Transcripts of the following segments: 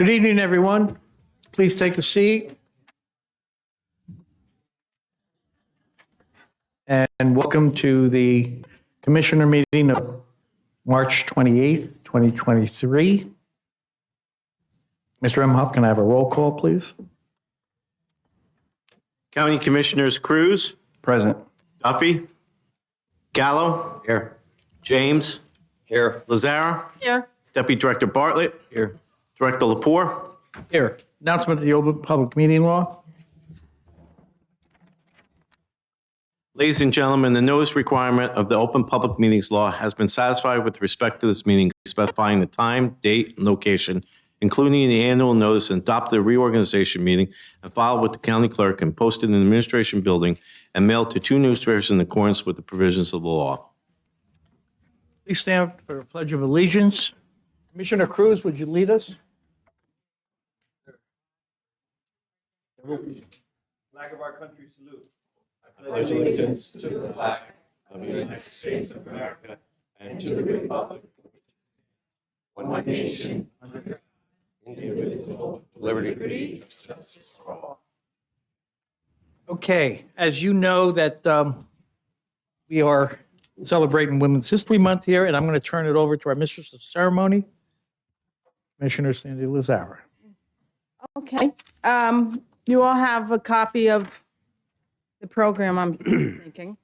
Good evening, everyone. Please take a seat. And welcome to the Commissioner meeting of March 28th, 2023. Mr. Imhoff, can I have a roll call, please? County Commissioners Cruz, Present. Duffy, Gallo. Here. James. Here. Lazara. Here. Deputy Director Bartlett. Here. Director Lapore. Here. Announcement of the open public meeting law. Ladies and gentlemen, the notice requirement of the Open Public Meetings Law has been satisfied with respect to this meeting, specifying the time, date, and location, including the annual notice, and adopted a reorganization meeting and filed with the county clerk and posted in the administration building and mailed to 2 newspapers in accordance with the provisions of the law. Please stand for a pledge of allegiance. Commissioner Cruz, would you lead us? Flag of our country, salute. I pledge allegiance to the flag of the United States of America and to the republic, one nation, indivisible, with liberty and justice for all. Okay, as you know that we are celebrating Women's History Month here, and I'm going to turn it over to our mistress of ceremony, Commissioner Sandy Lazara. Okay. You all have a copy of the program, I'm thinking.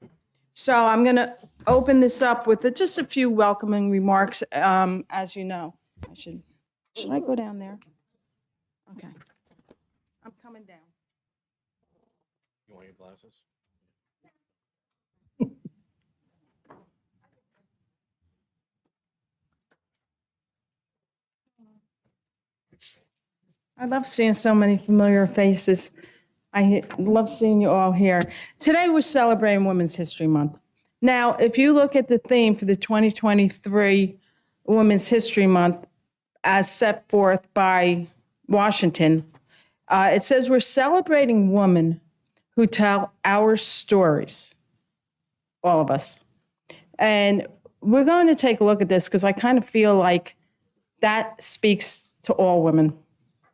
So I'm going to open this up with just a few welcoming remarks. As you know, should I go down there? Okay. I'm coming down. You want your glasses? I love seeing so many familiar faces. I love seeing you all here. Today, we're celebrating Women's History Month. Now, if you look at the theme for the 2023 Women's History Month as set forth by Washington, it says we're celebrating women who tell our stories, all of us. And we're going to take a look at this because I kind of feel like that speaks to all women,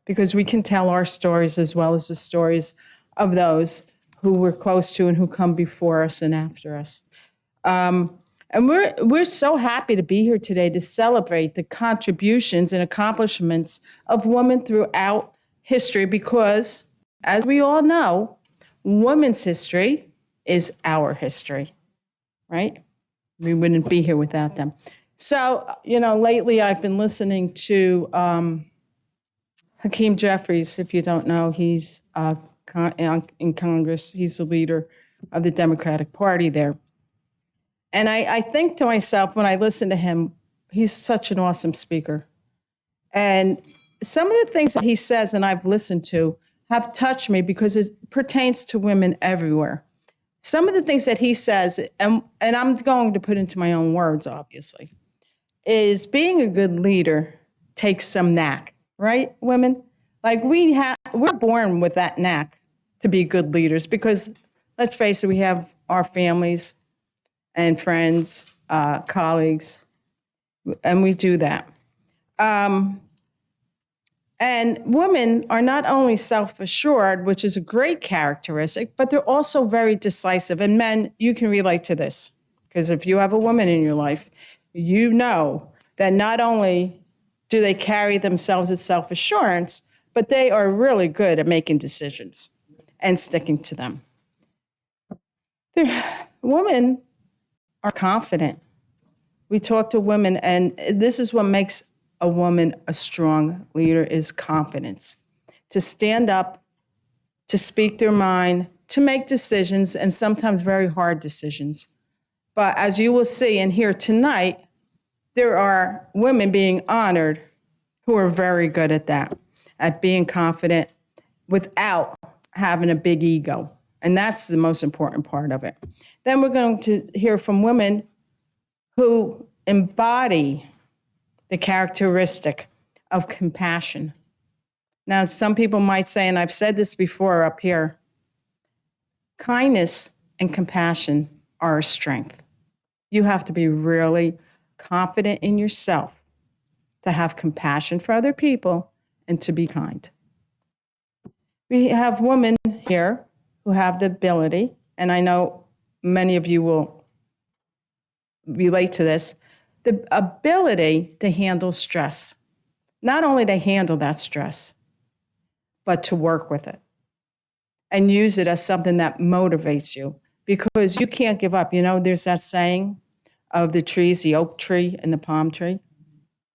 because we can tell our stories as well as the stories of those who we're close to and who come before us and after us. And we're so happy to be here today to celebrate the contributions and accomplishments of women throughout history, because, as we all know, women's history is our history, right? We wouldn't be here without them. So, lately I've been listening to Hakeem Jeffries. If you don't know, he's in Congress. He's the leader of the Democratic Party there. And I think to myself, when I listen to him, he's such an awesome speaker. And some of the things that he says and I've listened to have touched me because it pertains to women everywhere. Some of the things that he says, and I'm going to put into my own words, obviously, is being a good leader takes some knack. Right, women? Like we're born with that knack to be good leaders because, let's face it, we have our families and friends, colleagues, and we do that. And women are not only self-assured, which is a great characteristic, but they're also very decisive. And men, you can relate to this, because if you have a woman in your life, you know that not only do they carry themselves with self-assurance, but they are really good at making decisions and sticking to them. Women are confident. We talk to women, and this is what makes a woman a strong leader, is confidence. To stand up, to speak their mind, to make decisions, and sometimes very hard decisions. But as you will see and hear tonight, there are women being honored who are very good at that, at being confident without having a big ego. And that's the most important part of it. Then we're going to hear from women who embody the characteristic of compassion. Now, some people might say, and I've said this before up here, kindness and compassion are a strength. You have to be really confident in yourself to have compassion for other people and to be kind. We have women here who have the ability, and I know many of you will relate to this, the ability to handle stress. Not only to handle that stress, but to work with it and use it as something that motivates you because you can't give up. You know, there's that saying of the trees, the oak tree and the palm tree,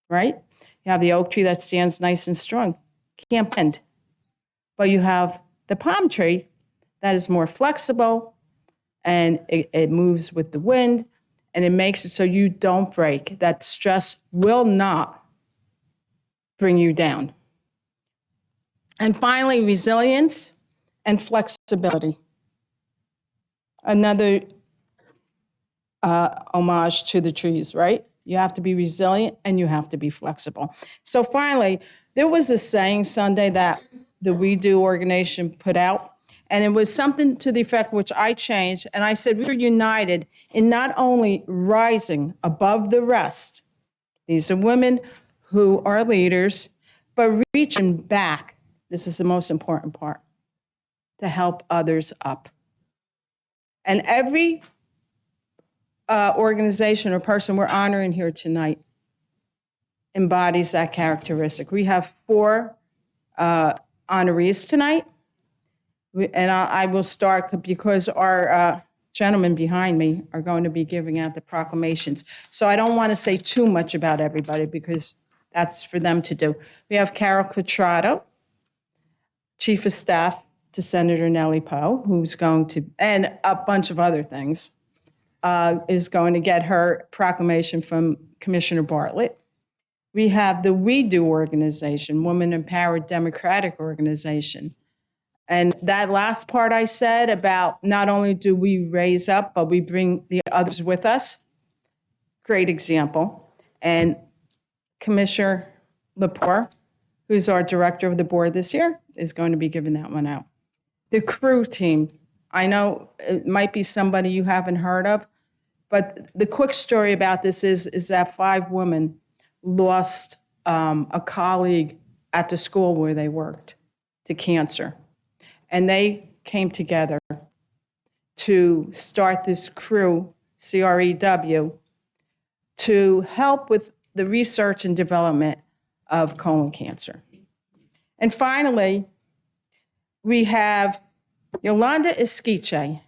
right? You have the oak tree that stands nice and strong, can't bend. But you have the palm tree that is more flexible and it moves with the wind and it makes it so you don't break. That stress will not bring you down. And finally, resilience and flexibility. Another homage to the trees, right? You have to be resilient and you have to be flexible. So finally, there was a saying Sunday that the We Do organization put out, and it was something to the effect which I changed, and I said we're united in not only rising above the rest, these are women who are leaders, but reaching back, this is the most important part, to help others up. And every organization or person we're honoring here tonight embodies that characteristic. We have 4 honorees tonight, and I will start because our gentlemen behind me are going to be giving out the proclamations. So I don't want to say too much about everybody because that's for them to do. We have Carol Cotrado, Chief of Staff to Senator Nellie Poe, who's going to, and a bunch of other things, is going to get her proclamation from Commissioner Bartlett. We have the We Do organization, Women Empowered Democratic Organization. And that last part I said about not only do we raise up, but we bring the others with us. Great example. And Commissioner Lepore, who's our director of the board this year, is going to be giving that one out. The crew team, I know it might be somebody you haven't heard of, but the quick story about this is that 5 women lost a colleague at the school where they worked to cancer. And they came together to start this crew, CREW, to help with the research and development of colon cancer. And finally, we have Yolanda Esquiche.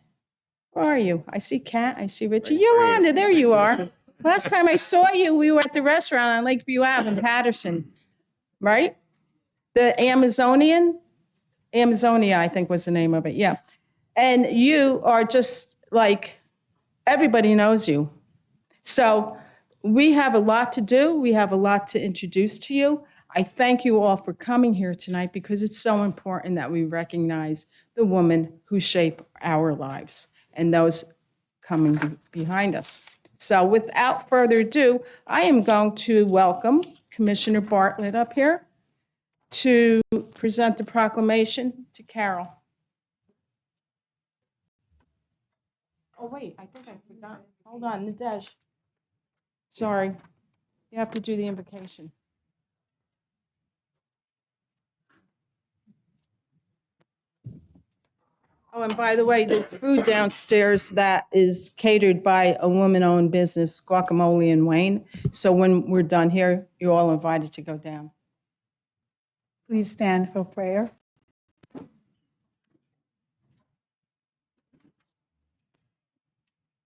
Where are you? I see Kat, I see Richie. Yolanda, there you are. Last time I saw you, we were at the restaurant on Lakeview Ave in Patterson, right? The Amazonia, I think was the name of it, yeah. And you are just like, everybody knows you. So we have a lot to do. We have a lot to introduce to you. I thank you all for coming here tonight because it's so important that we recognize the women who shape our lives and those coming behind us. So without further ado, I am going to welcome Commissioner Bartlett up here to present the proclamation to Carol. Oh, wait, I think I forgot. Hold on, Nadej. Sorry, you have to do the invocation. Oh, and by the way, the food downstairs that is catered by a woman-owned business, Guacamole in Wayne. So when we're done here, you're all invited to go down. Please stand for prayer.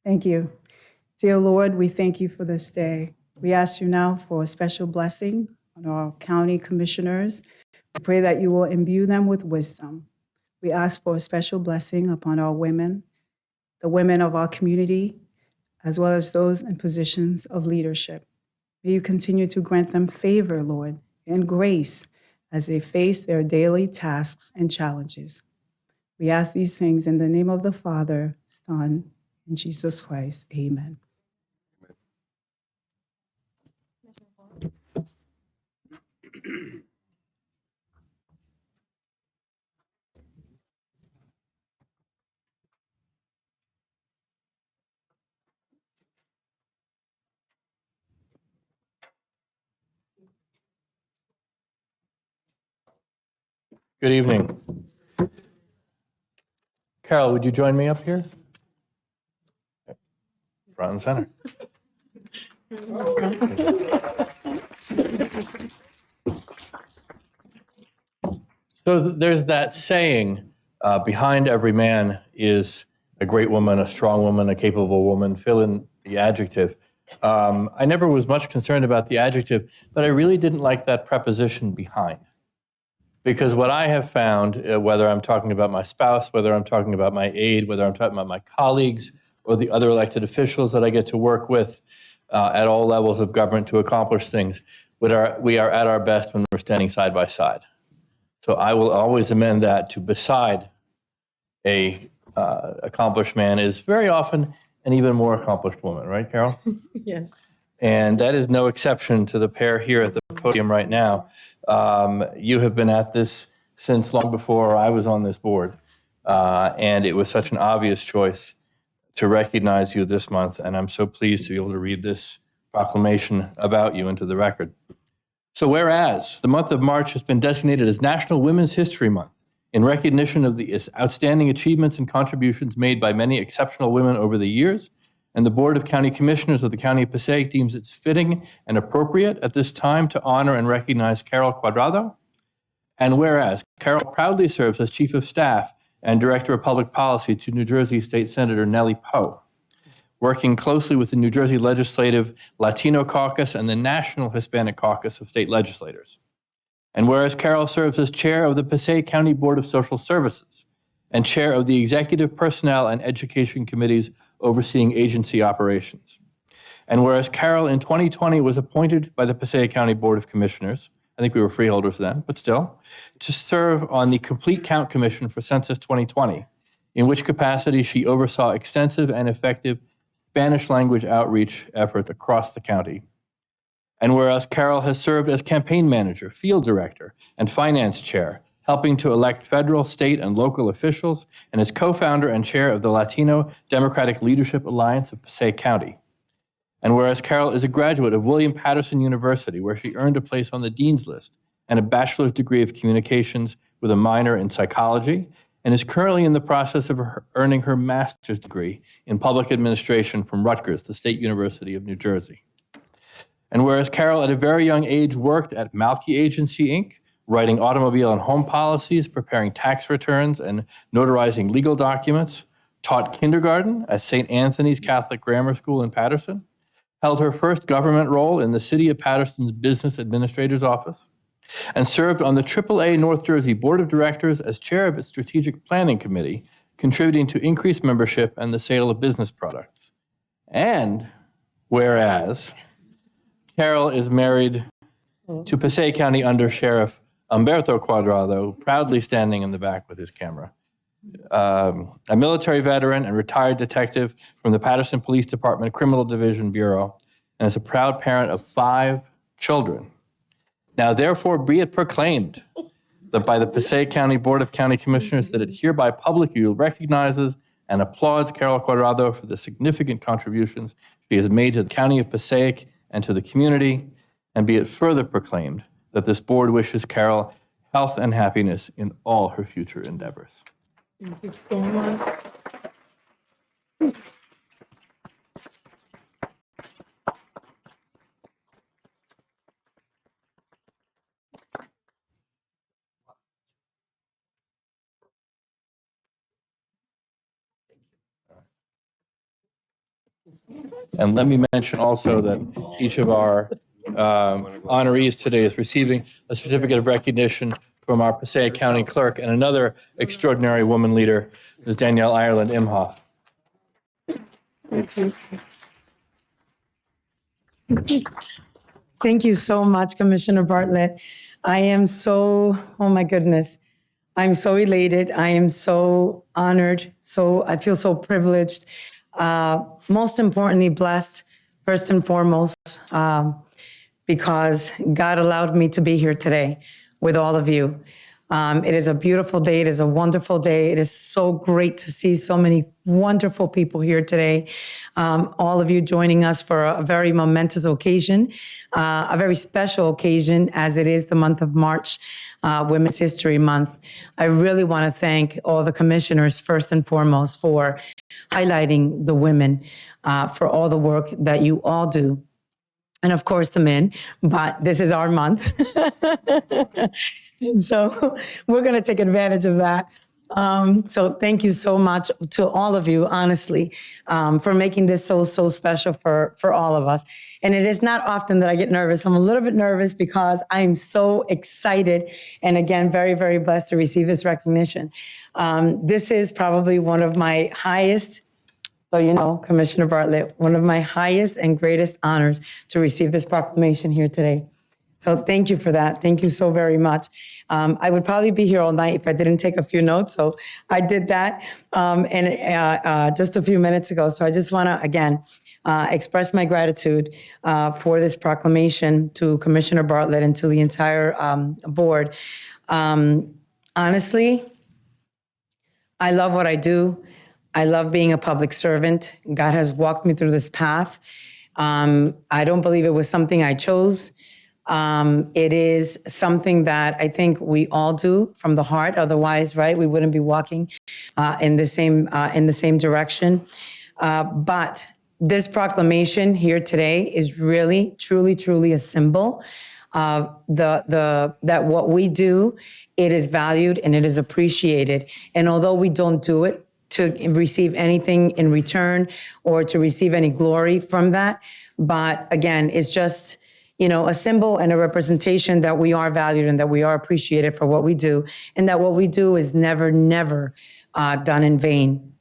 Thank you. Dear Lord, we thank you for this day. We ask you now for a special blessing on our county commissioners. We pray that you will imbue them with wisdom. We ask for a special blessing upon our women, the women of our community, as well as those in positions of leadership. May you continue to grant them favor, Lord, and grace as they face their daily tasks and challenges. We ask these things in the name of the Father, Son, and Jesus Christ. Amen. Good evening. Carol, would you join me up here? Front and center. So there's that saying, behind every man is a great woman, a strong woman, a capable woman, fill in the adjective. I never was much concerned about the adjective, but I really didn't like that preposition behind. Because what I have found, whether I'm talking about my spouse, whether I'm talking about my aide, whether I'm talking about my colleagues, or the other elected officials that I get to work with at all levels of government to accomplish things, we are at our best when we're standing side by side. So I will always amend that to beside a accomplished man is very often an even more accomplished woman, right, Carol? Yes. And that is no exception to the pair here at the podium right now. You have been at this since long before I was on this board, and it was such an obvious choice to recognize you this month, and I'm so pleased to be able to read this proclamation about you into the record. So whereas the month of March has been designated as National Women's History Month in recognition of the outstanding achievements and contributions made by many exceptional women over the years, and the Board of County Commissioners of the County of Passaic deems it's fitting and appropriate at this time to honor and recognize Carol Cuadrado. And whereas Carol proudly serves as Chief of Staff and Director of Public Policy to New Jersey State Senator Nellie Poe, working closely with the New Jersey Legislative Latino Caucus and the National Hispanic Caucus of State Legislators. And whereas Carol serves as Chair of the Passaic County Board of Social Services and Chair of the Executive Personnel and Education Committees overseeing agency operations. And whereas Carol in 2020 was appointed by the Passaic County Board of Commissioners, I think we were freeholders then, but still, to serve on the Complete Count Commission for Census 2020, in which capacity she oversaw extensive and effective Spanish language outreach effort across the county. And whereas Carol has served as campaign manager, field director, and finance chair, helping to elect federal, state, and local officials, and is co-founder and chair of the Latino Democratic Leadership Alliance of Passaic County. And whereas Carol is a graduate of William Patterson University, where she earned a place on the dean's list and a bachelor's degree of communications with a minor in psychology, and is currently in the process of earning her master's degree in public administration from Rutgers, the State University of New Jersey. And whereas Carol at a very young age worked at Malky Agency, Inc., writing automobile and home policies, preparing tax returns, and notarizing legal documents, taught kindergarten at St. Anthony's Catholic Grammar School in Patterson, held her first government role in the City of Patterson's Business Administrator's Office, and served on the AAA North Jersey Board of Directors as chair of its Strategic Planning Committee, contributing to increased membership and the sale of business products. And whereas Carol is married to Passaic County Under Sheriff Humberto Cuadrado, proudly standing in the back with his camera, a military veteran and retired detective from the Patterson Police Department Criminal Division Bureau, and is a proud parent of 5 children. Now, therefore, be it proclaimed that by the Passaic County Board of County Commissioners that it hereby publicly recognizes and applauds Carol Cuadrado for the significant contributions she has made to the County of Passaic and to the community, and be it further proclaimed that this board wishes Carol health and happiness in all her future endeavors. Thank you so much. And let me mention also that each of our honorees today is receiving a certificate of recognition from our Passaic County Clerk and another extraordinary woman leader, Ms. Danielle Ireland Imhoff. Thank you so much, Commissioner Bartlett. I am so, oh my goodness, I'm so elated. I am so honored. I feel so privileged. Most importantly, blessed, first and foremost, because God allowed me to be here today with all of you. It is a beautiful day. It is a wonderful day. It is so great to see so many wonderful people here today. All of you joining us for a very momentous occasion, a very special occasion as it is the month of March, Women's History Month. I really want to thank all the commissioners first and foremost for highlighting the women, for all the work that you all do. And of course the men, but this is our month. And so we're going to take advantage of that. So thank you so much to all of you, honestly, for making this so special for all of us. And it is not often that I get nervous. I'm a little bit nervous because I'm so excited and again, very blessed to receive this recognition. This is probably one of my highest, so you know, Commissioner Bartlett, one of my highest and greatest honors to receive this proclamation here today. So thank you for that. Thank you so very much. I would probably be here all night if I didn't take a few notes. So I did that just a few minutes ago. So I just want to, again, express my gratitude for this proclamation to Commissioner Bartlett and to the entire board. Honestly, I love what I do. I love being a public servant. God has walked me through this path. I don't believe it was something I chose. It is something that I think we all do from the heart. Otherwise, right, we wouldn't be walking in the same direction. But this proclamation here today is really, truly a symbol of that what we do, it is valued and it is appreciated. And although we don't do it to receive anything in return or to receive any glory from that, but again, it's just, you know, a symbol and a representation that we are valued and that we are appreciated for what we do, and that what we do is never done in vain.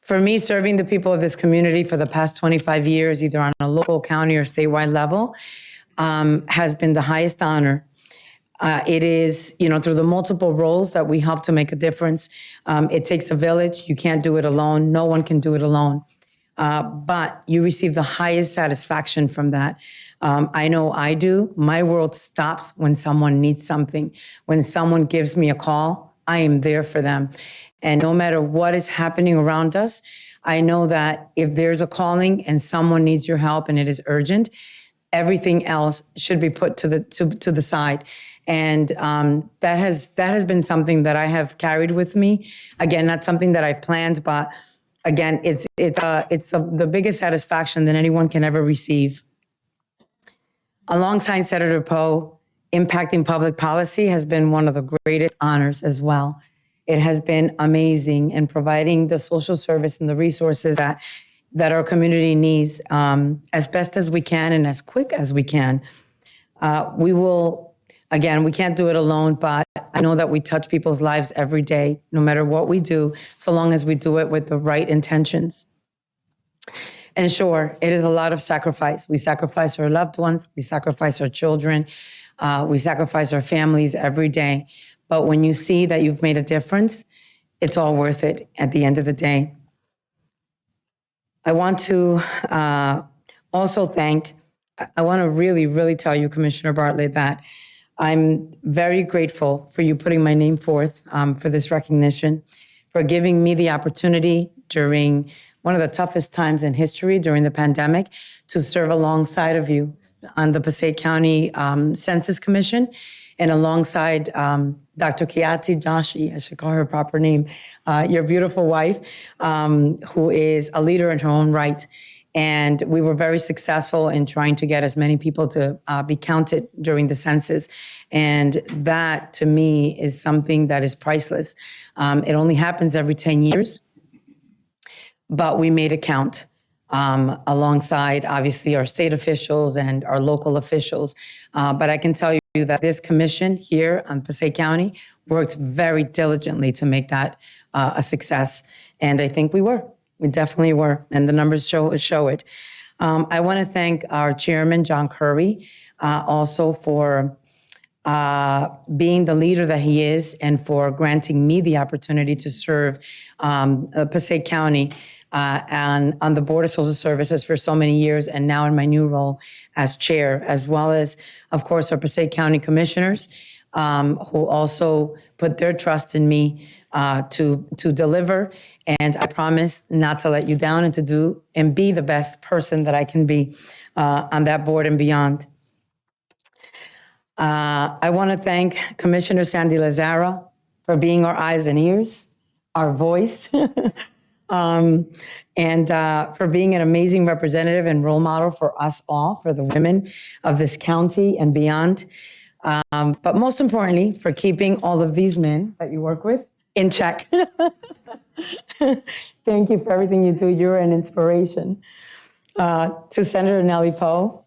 For me, serving the people of this community for the past 25 years, either on a local, county, or statewide level, has been the highest honor. It is, you know, through the multiple roles that we help to make a difference. It takes a village. You can't do it alone. No one can do it alone. But you receive the highest satisfaction from that. I know I do. My world stops when someone needs something. When someone gives me a call, I am there for them. And no matter what is happening around us, I know that if there's a calling and someone needs your help and it is urgent, everything else should be put to the side. And that has been something that I have carried with me. Again, not something that I've planned, but again, it's the biggest satisfaction that anyone can ever receive. Alongside Senator Poe, impacting public policy has been one of the greatest honors as well. It has been amazing in providing the social service and the resources that our community needs as best as we can and as quick as we can. We will, again, we can't do it alone, but I know that we touch people's lives every day, no matter what we do, so long as we do it with the right intentions. And sure, it is a lot of sacrifice. We sacrifice our loved ones, we sacrifice our children, we sacrifice our families every day. But when you see that you've made a difference, it's all worth it at the end of the day. I want to also I want to really tell you, Commissioner Bartlett, that I'm very grateful for you putting my name forth for this recognition, for giving me the opportunity during one of the toughest times in history during the pandemic to serve alongside of you on the Passaic County Census Commission and alongside Dr. Kiati Joshi, I should call her proper name, your beautiful wife, who is a leader in her own right. And we were very successful in trying to get as many people to be counted during the census. And that, to me, is something that is priceless. It only happens every 10 years, but we made it count alongside, obviously, our state officials and our local officials. But I can tell you that this commission here on Passaic County worked very diligently to make that a success. And I think we were. We definitely were, and the numbers show it. I want to thank our chairman, John Curry, also for being the leader that he is and for granting me the opportunity to serve Passaic County and on the Board of Social Services for so many years, and now in my new role as chair, as well as, of course, our Passaic County commissioners, who also put their trust in me to deliver. And I promise not to let you down and to do and be the best person that I can be on that board and beyond. I want to thank Commissioner Sandy Lazara for being our eyes and ears, our voice, and for being an amazing representative and role model for us all, for the women of this county and beyond. But most importantly, for keeping all of these men that you work with in check. Thank you for everything you do. You're an inspiration. To Senator Nellie Poe,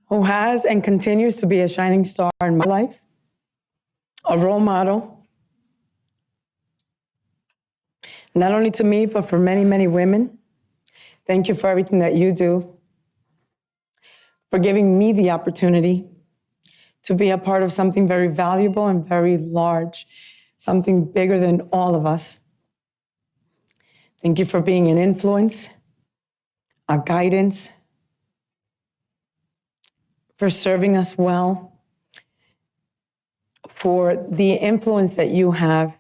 who has and continues to be a shining star in my life, a role model, not only to me, but for many, many women. Thank you for everything that you do, for giving me the opportunity to be a part of something very valuable and very large, something bigger than all of us. Thank you for being an influence, a guidance, for serving us well, for the influence that you have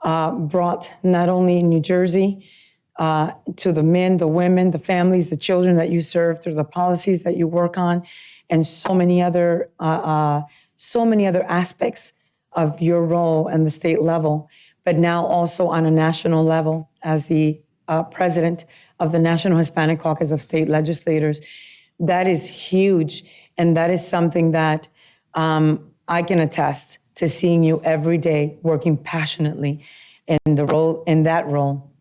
brought not only in New Jersey to the men, the women, the families, the children that you serve through the policies that you work on, and so many other aspects of your role in the state level, but now also on a national level as the president of the National Hispanic Caucus of State Legislators. That is huge, and that is something that I can attest to seeing you every day working passionately in that role,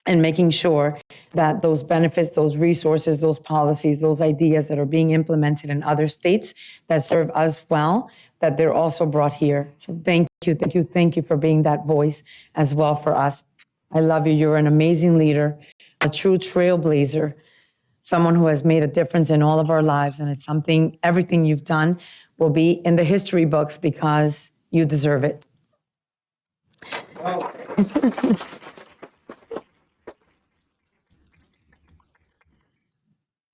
and making sure that those benefits, those resources, those policies, those ideas that are being implemented in other states that serve us well, that they're also brought here. So thank you for being that voice as well for us. I love you. You're an amazing leader, a true trailblazer, someone who has made a difference in all of our lives. And it's something, everything you've done will be in the history books because you deserve it.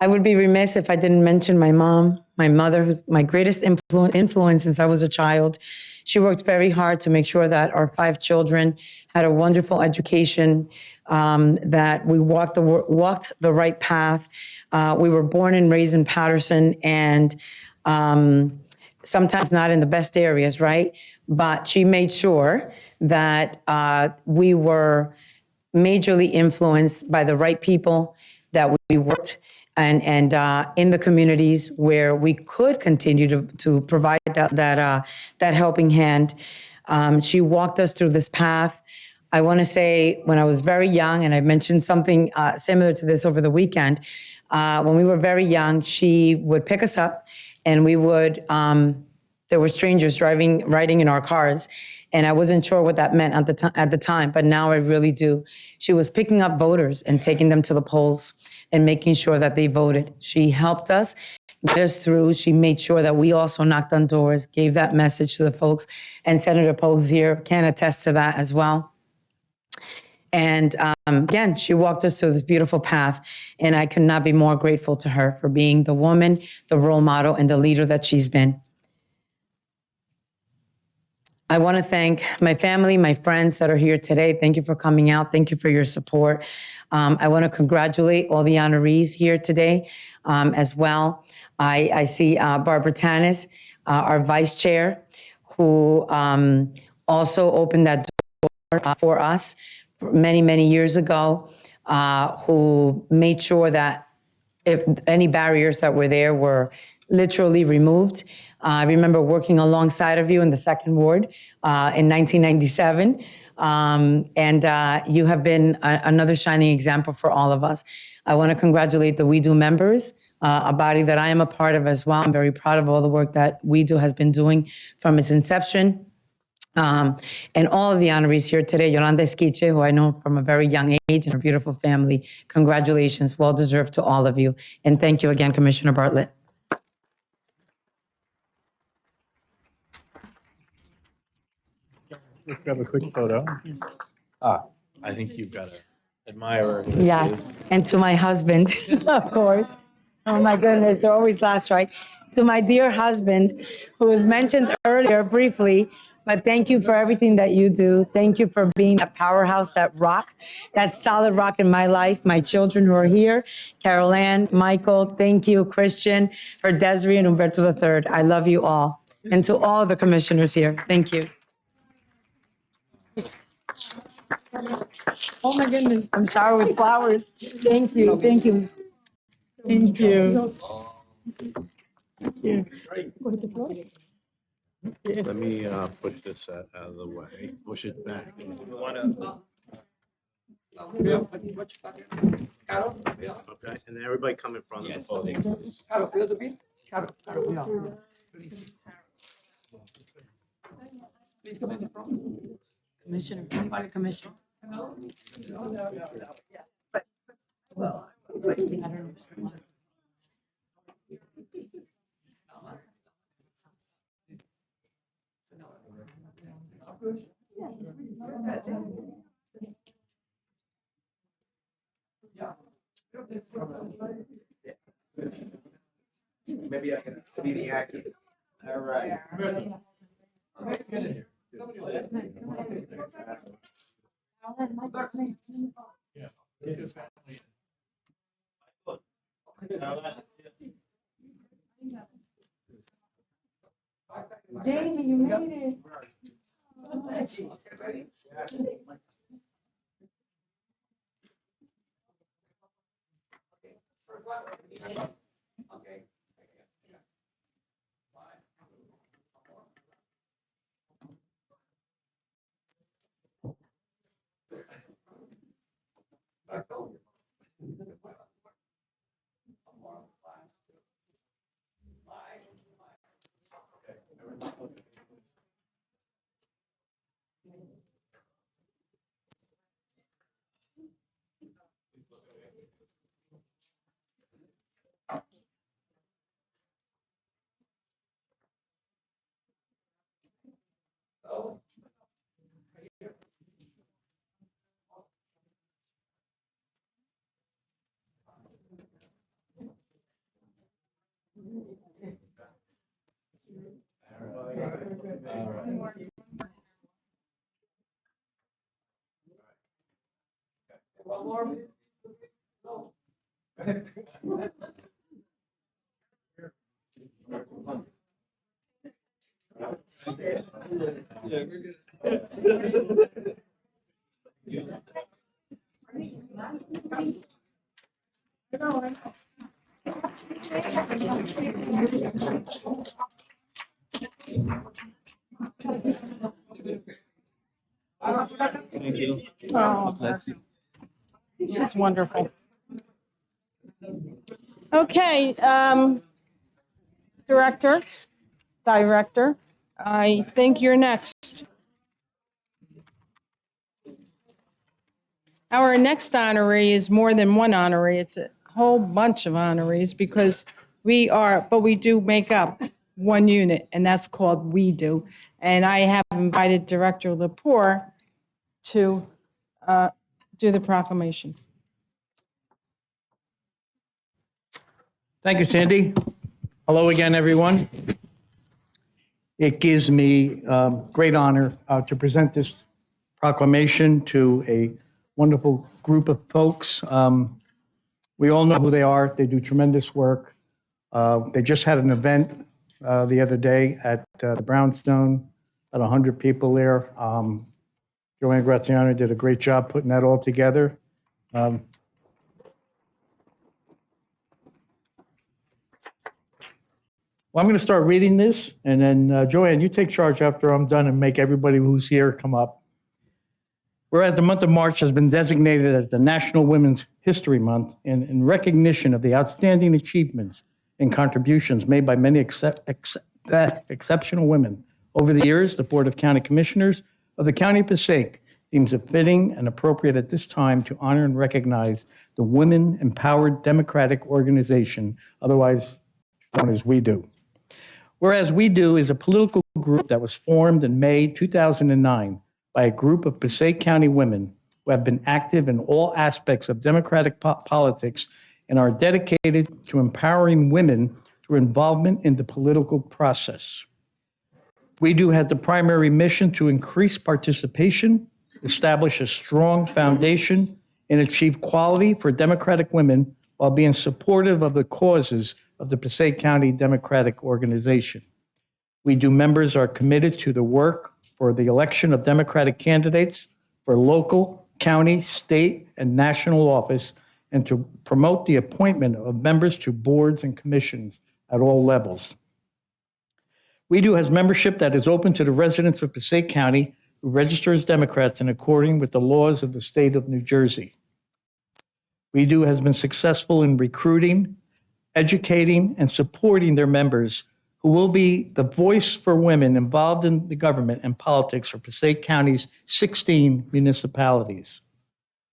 I would be remiss if I didn't mention my mom, my mother, who's my greatest influence since I was a child. She worked very hard to make sure that our 5 children had a wonderful education, that we walked the right path. We were born and raised in Patterson, and sometimes not in the best areas, right? But she made sure that we were majorly influenced by the right people, that we worked and in the communities where we could continue to provide that helping hand. She walked us through this path. I want to say when I was very young, and I mentioned something similar to this over the weekend, when we were very young, she would pick us up, and we would, there were strangers riding in our cars, and I wasn't sure what that meant at the time, but now I really do. She was picking up voters and taking them to the polls and making sure that they voted. She helped us get us through. She made sure that we also knocked on doors, gave that message to the folks, and Senator Poe's here can attest to that as well. And again, she walked us through this beautiful path, and I could not be more grateful to her for being the woman, the role model, and the leader that she's been. I want to thank my family, my friends that are here today. Thank you for coming out. Thank you for your support. I want to congratulate all the honorees here today as well. I see Barbara Tanis, our vice chair, who also opened that door for us many, many years ago, who made sure that if any barriers that were there were literally removed. I remember working alongside of you in the 2nd Ward in 1997. And you have been another shining example for all of us. I want to congratulate the We Do members, a body that I am a part of as well. I'm very proud of all the work that We Do has been doing from its inception. And all of the honorees here today, Yolanda Esquiche, who I know from a very young age, and her beautiful family. Congratulations, well deserved to all of you. And thank you again, Commissioner Bartlett. Let's grab a quick photo. I think you've got an admirer. Yeah, and to my husband, of course. Oh my goodness, they're always last, right? To my dear husband, who was mentioned earlier briefly, but thank you for everything that you do. Thank you for being that powerhouse, that rock, that solid rock in my life. My children who are here, Carol Ann, Michael, thank you, Christian, for Desiree and Humberto III. I love you all. And to all the commissioners here, thank you. Oh my goodness, I'm showered with flowers. Thank you, thank you. Thank you. Let me push this out of the way, push it back. Okay, and then everybody come in front of the podium. Commissioner, anybody, Commissioner? Maybe I can be the actor. All right. Jamie, you made it. Thank you. Oh, That's she's wonderful. Okay, Director, I think you're next. Our next honoree is more than one honoree. It's a whole bunch of honorees because we do make up one unit, and that's called We Do. And I have invited Director Lepore to do the proclamation. Thank you, Sandy. Hello again, everyone. It gives me great honor to present this proclamation to a wonderful group of folks. We all know who they are. They do tremendous work. They just had an event the other day at the Brownstone, about 100 people there. Joanne Graziano did a great job putting that all together. Well, I'm going to start reading this, and then Joanne, you take charge after I'm done and make everybody who's here come up. Whereas the month of March has been designated as the National Women's History Month in recognition of the outstanding achievements and contributions made by many exceptional women. Over the years, the Board of County Commissioners of the County of Passaic deems it fitting and appropriate at this time to honor and recognize the Women Empowered Democratic Organization, otherwise known as We Do. Whereas We Do is a political group that was formed in May 2009 by a group of Passaic County women who have been active in all aspects of democratic politics and are dedicated to empowering women through involvement in the political process. We Do has the primary mission to increase participation, establish a strong foundation, and achieve quality for Democratic women while being supportive of the causes of the Passaic County Democratic Organization. We Do members are committed to the work for the election of Democratic candidates for local, county, state, and national office, and to promote the appointment of members to boards and commissions at all levels. We Do has membership that is open to the residents of Passaic County who register as Democrats in accordance with the laws of the state of New Jersey. We Do has been successful in recruiting, educating, and supporting their members who will be the voice for women involved in the government and politics for Passaic County's 16 municipalities.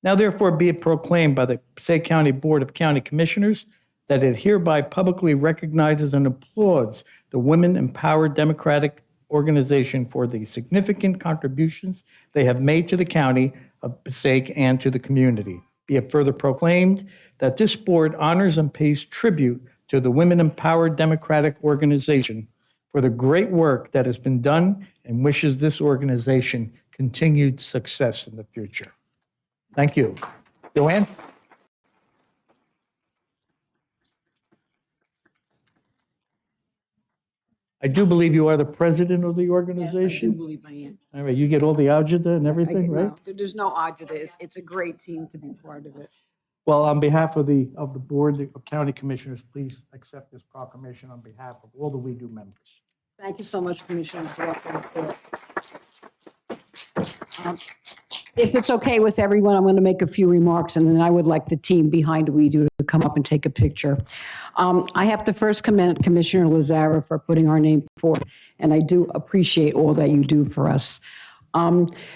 Now therefore be it proclaimed by the Passaic County Board of County Commissioners that it hereby publicly recognizes and applauds the Women Empowered Democratic Organization for the significant contributions they have made to the county of Passaic and to the community. Be it further proclaimed that this board honors and pays tribute to the Women Empowered Democratic Organization for the great work that has been done and wishes this organization continued success in the future. Thank you. Joanne? I do believe you are the president of the Yes, I do organization. believe I am. All right, you get all the agenda and I everything, get- right? no, There's no agita. It's a great team to be part of it. Well, on behalf of the board of county commissioners, please accept this proclamation on behalf of all the We Do members. Thank you so much, Commissioner. If it's okay with everyone, I'm going to make a few remarks, and then I would like the team behind We Do to come up and take a picture. I have to first commend Commissioner Lazara for putting our name forward, and I do appreciate all that you do for us.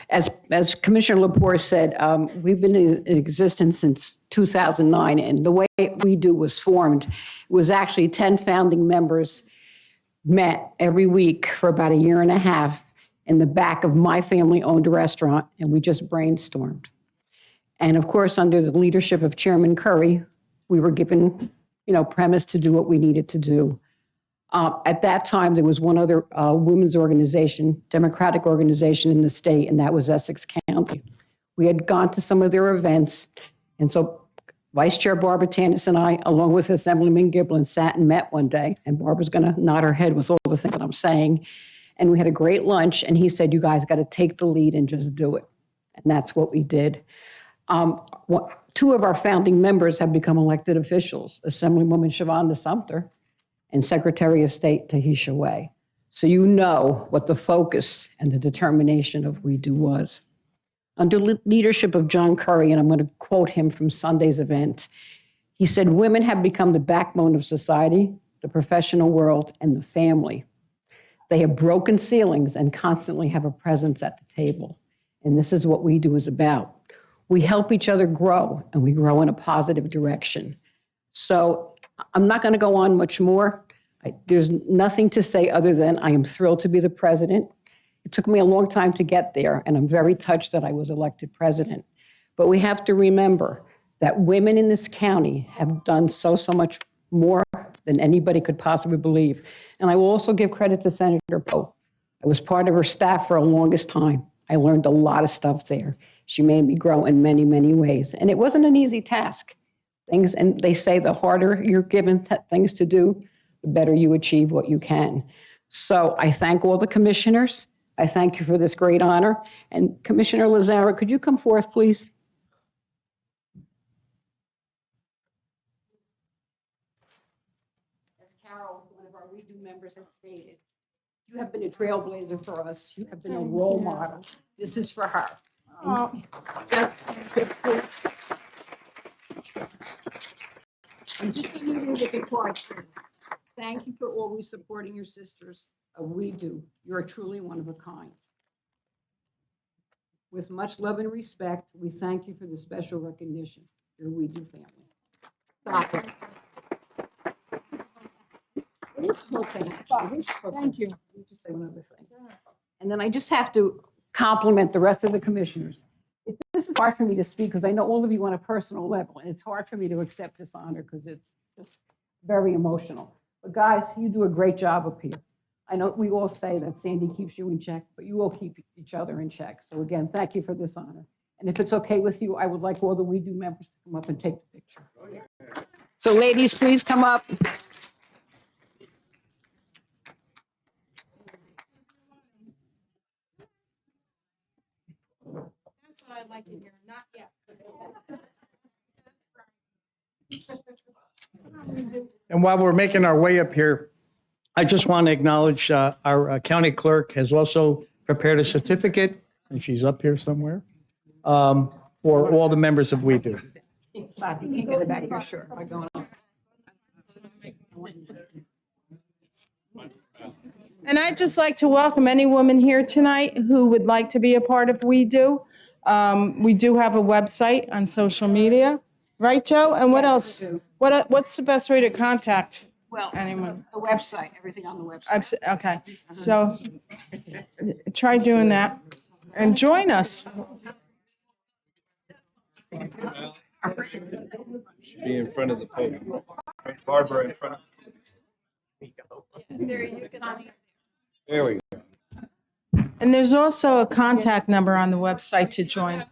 As Commissioner Lepore said, we've been in existence since 2009, and the way We Do was formed was actually 10 founding members met every week for about a year and a half in the back of my family-owned restaurant, and we just brainstormed. And of course, under the leadership of Chairman Curry, we were given, premise to do what we needed to do. At that time, there was one other women's organization, Democratic organization in the state, and that was Essex County. We had gone to some of their events, and so Vice Chair Barbara Tanis and I, along with Assemblyman Giblin, sat and met one day, and Barbara's going to nod her head with all the things that I'm saying. And we had a great lunch, and he said, you guys got to take the lead and just do it. And that's what we did. Two of our founding members have become elected officials, Assemblywoman Shavonda Sumter and Secretary of State Tahisha Way. So you know what the focus and the determination of We Do was. Under leadership of John Curry, and I'm going to quote him from Sunday's event, he said, women have become the backbone of society, the professional world, and the family. They have broken ceilings and constantly have a presence at the table. And this is what We Do is about. We help each other grow, and we grow in a positive direction. So I'm not going to go on much more. There's nothing to say other than I am thrilled to be the president. It took me a long time to get there, and I'm very touched that I was elected president. But we have to remember that women in this county have done so much more than anybody could possibly believe. And I will also give credit to Senator Poe. I was part of her staff for the longest time. I learned a lot of stuff there. She made me grow in many, many ways. And it wasn't an easy task. And they say the harder you're given things to do, the better you achieve what you can. So I thank all the commissioners. I thank you for this great honor. And Commissioner Lazara, could you come forth, please? As Carol, one of our We Do members, had stated, you have been a trailblazer for us. You have been a role model. This is for her. Just, and just for you to read the card says, thank you for always supporting your sisters. We Do. You're truly one of a kind. With much love and respect, we thank you for the special recognition. Your We Do family. Stop it. It is okay. Thank you. Let me just say one other thing. And then I just have to compliment the rest of the commissioners. This is hard for me to speak because I know all of you on a personal level, and it's hard for me to accept this honor because it's just very emotional. But guys, you do a great job up here. I know we all say that Sandy keeps you in check, but you all keep each other in check. So again, thank you for this honor. And if it's okay with you, I would like all the We Do members to come up and take the picture. So ladies, please come up. That's what I'd like to hear, not yet. And while we're making our way up here, I just want to acknowledge our county clerk has also prepared a certificate, and she's up here somewhere, for all the members of We Do. Stop, you can get it back here, sure. By going on. And I'd just like to welcome any woman here tonight who would like to be a part of We Do. We do have a website on social media, right, Joe? And what else? we do. What's the best way to contact Well, anyone? the website, everything on the website. Okay, so try doing that and join us. Be in front of the podium. Barbara in front of. There we go. And there's also a contact number on the website to join.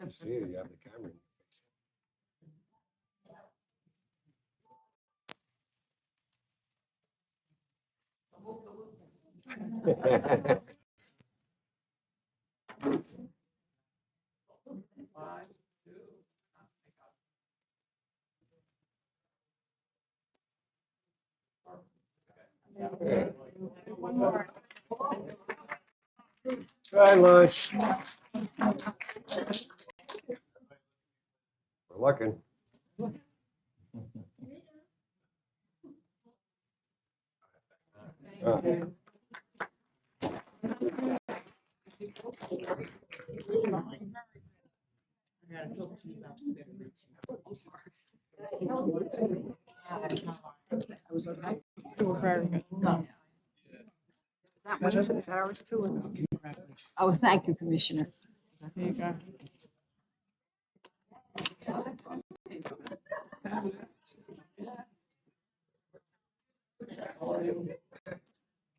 See you, you have the camera. Hi, Lois. We're looking. Oh. Oh, thank you, Commissioner. There you go.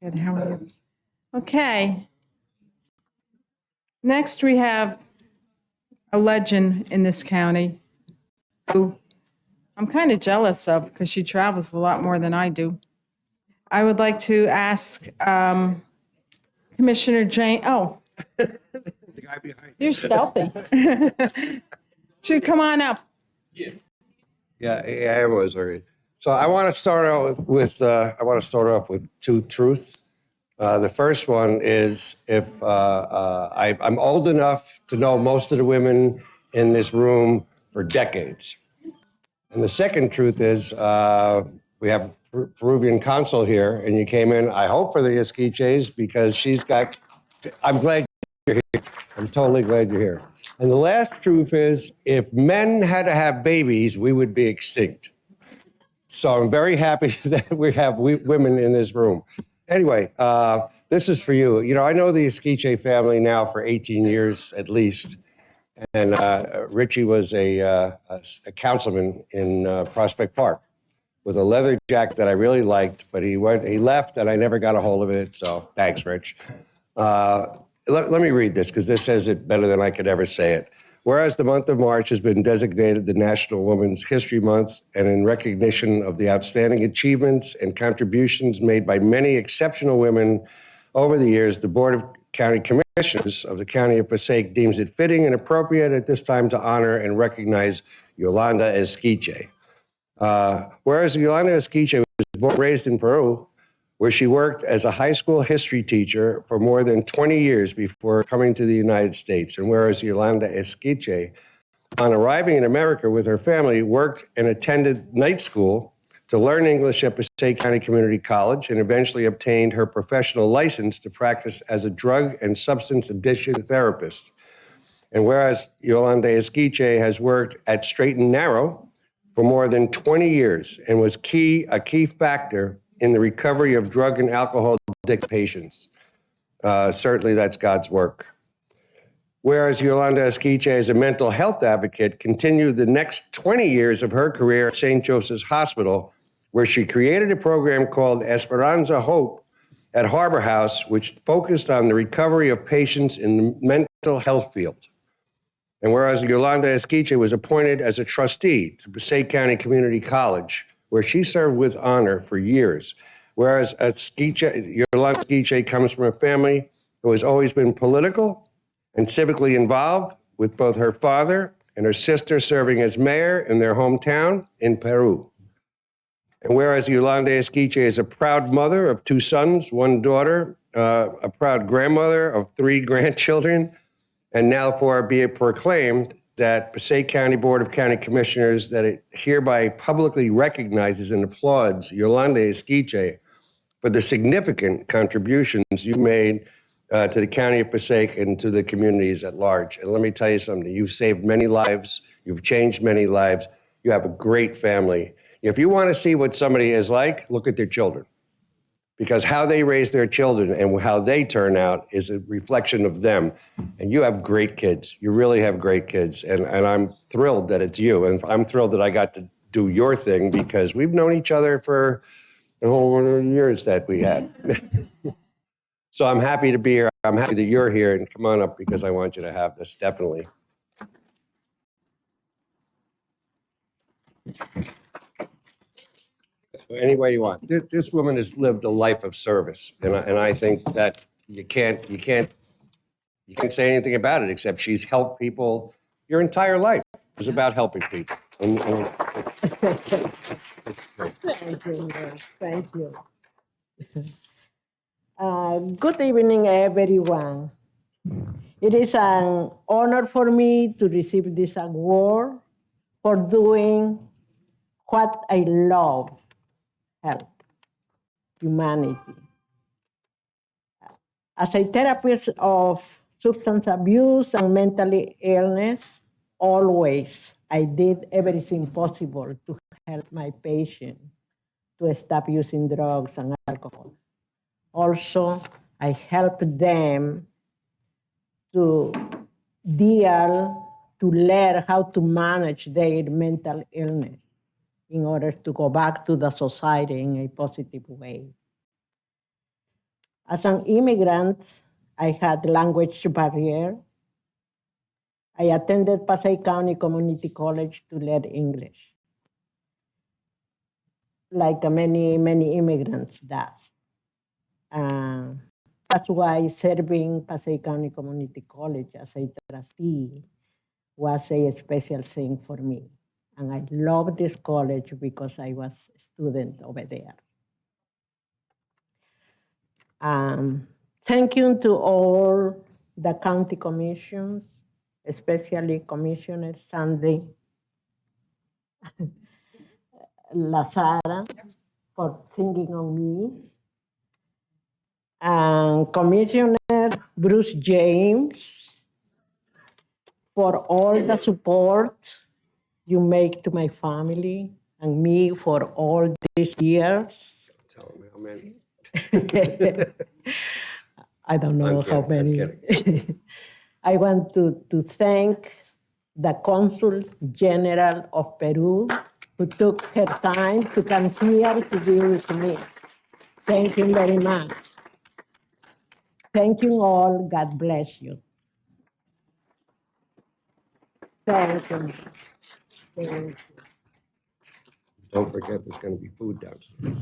Good, how are you? Okay. Next, we have a legend in this county who I'm kind of jealous of because she travels a lot more than I do. I would like to ask Commissioner Jane, The guy behind you. you're stealthy, to come on up. Yeah, I was already. So I want to start out with two truths. The first one is if I'm old enough to know most of the women in this room for decades. And the second truth is we have Peruvian consul here, and you came in, I hope, for the Esquiches because I'm glad you're here. I'm totally glad you're here. And the last truth is if men had to have babies, we would be extinct. So I'm very happy that we have women in this room. Anyway, this is for you. You know, I know the Esquiche family now for 18 years at least. And Richie was a councilman in Prospect Park with a leather jacket that I really liked, but he left and I never got a hold of it. So thanks, Rich. Let me read this because this says it better than I could ever say it. Whereas the month of March has been designated the National Women's History Month, and in recognition of the outstanding achievements and contributions made by many exceptional women over the years, the Board of County Commissioners of the County of Passaic deems it fitting and appropriate at this time to honor and recognize Yolanda Esquiche. Whereas Yolanda Esquiche was born and raised in Peru, where she worked as a high school history teacher for more than 20 years before coming to the United States. And whereas Yolanda Esquiche, on arriving in America with her family, worked and attended night school to learn English at Passaic County Community College and eventually obtained her professional license to practice as a drug and substance addiction therapist. And whereas Yolanda Esquiche has worked at Straight and Narrow for more than 20 years and was a key factor in the recovery of drug and alcohol addict patients. Certainly that's God's work. Whereas Yolanda Esquiche, as a mental health advocate, continued the next 20 years of her career at St. Joseph's Hospital, where she created a program called Esperanza Hope at Harbor House, which focused on the recovery of patients in the mental health field. And whereas Yolanda Esquiche was appointed as a trustee to Passaic County Community College, where she served with honor for years. Whereas Yolanda Esquiche comes from a family who has always been political and civically involved, with both her father and her sister serving as mayor in their hometown in Peru. And whereas Yolanda Esquiche is a proud mother of 2 sons, 1 daughter, a proud grandmother of 3 grandchildren, and now be it proclaimed that Passaic County Board of County Commissioners that it hereby publicly recognizes and applauds Yolanda Esquiche for the significant contributions you made to the County of Passaic and to the communities at large. And let me tell you something, you've saved many lives, you've changed many lives, you have a great family. If you want to see what somebody is like, look at their children. Because how they raise their children and how they turn out is a reflection of them. And you have great kids. You really have great kids. And I'm thrilled that it's you. And I'm thrilled that I got to do your thing because we've known each other for the whole years that we had. So I'm happy to be here. I'm happy that you're here. And come on up because I want you to have this, definitely. Any way you want. This woman has lived a life of service, and I think that you can't say anything about it except she's helped people your entire life. It was about helping people. Thank you. Thank you. Good evening, everyone. It is an honor for me to receive this award for doing what I love, help humanity. As a therapist of substance abuse and mental illness, always I did everything possible to help my patient to stop using drugs and alcohol. Also, I help them to learn how to manage their mental illness in order to go back to the society in a positive way. As an immigrant, I had language barrier. I attended Passaic County Community College to learn English, like many immigrants does. That's why serving Passaic County Community College as a trustee was a special thing for me. And I love this college because I was a student over there. Thank you to all the county commissions, especially Commissioner Sandy Lazara for thinking on me, and Commissioner Bruce James for all the support you make to my family and me for all these years. Tell me how many. I don't know how many. I want to thank the Consul General of Peru who took her time to come here to be with me. Thank you very much. Thank you all. God bless you. Thank you. Thank you. Don't forget there's going to be food downstairs.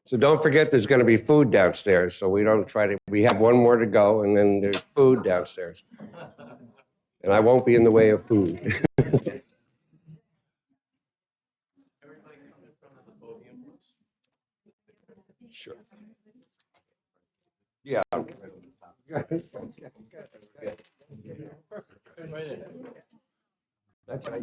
So don't forget there's going to be food downstairs, so we don't try to, we have one more to go, and then there's food downstairs. And I won't be in the way of food. Sure. Yeah. That's right.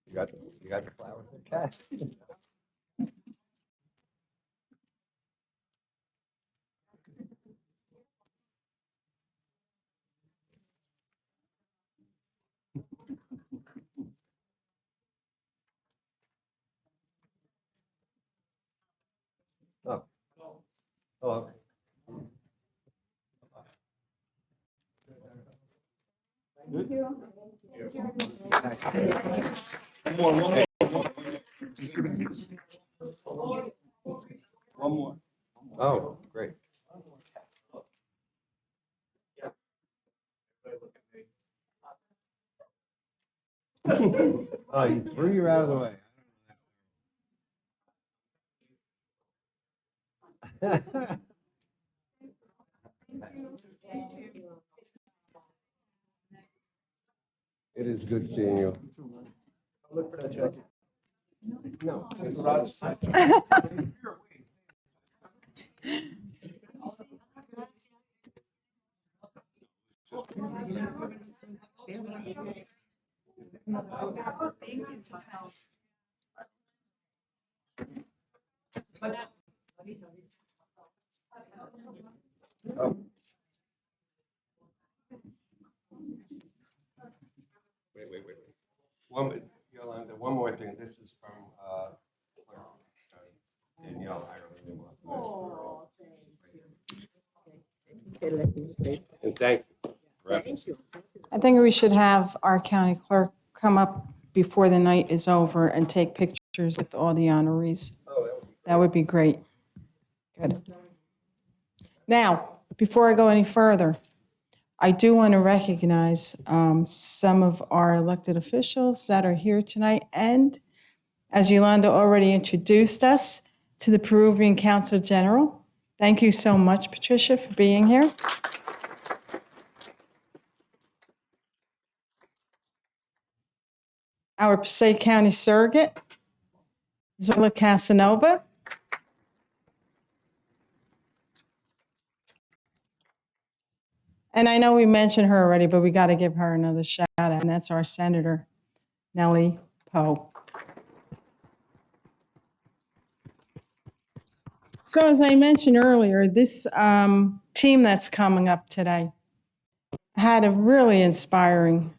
You got the flowers? Yes. Oh. Oh, okay. One more. Oh, great. Oh, you threw you out of the way. It is good seeing you. Look for that jacket. No. Oh. Wait. Yolanda, one more thing. This is from Danielle Ireland. And thank you. Thank you. I think we should have our county clerk come up before the night is over and take pictures with all the honorees. That would be great. Good. Now, before I go any further, I do want to recognize some of our elected officials that are here tonight. And as Yolanda already introduced us to the Peruvian Council General, thank you so much, Patricia, for being here. Our Passaic County Surrogate, Zola Casanova. And I know we mentioned her already, but we got to give her another shout out, and that's our Senator, Nellie Poe. So as I mentioned earlier, this team that's coming up today had a really inspiring,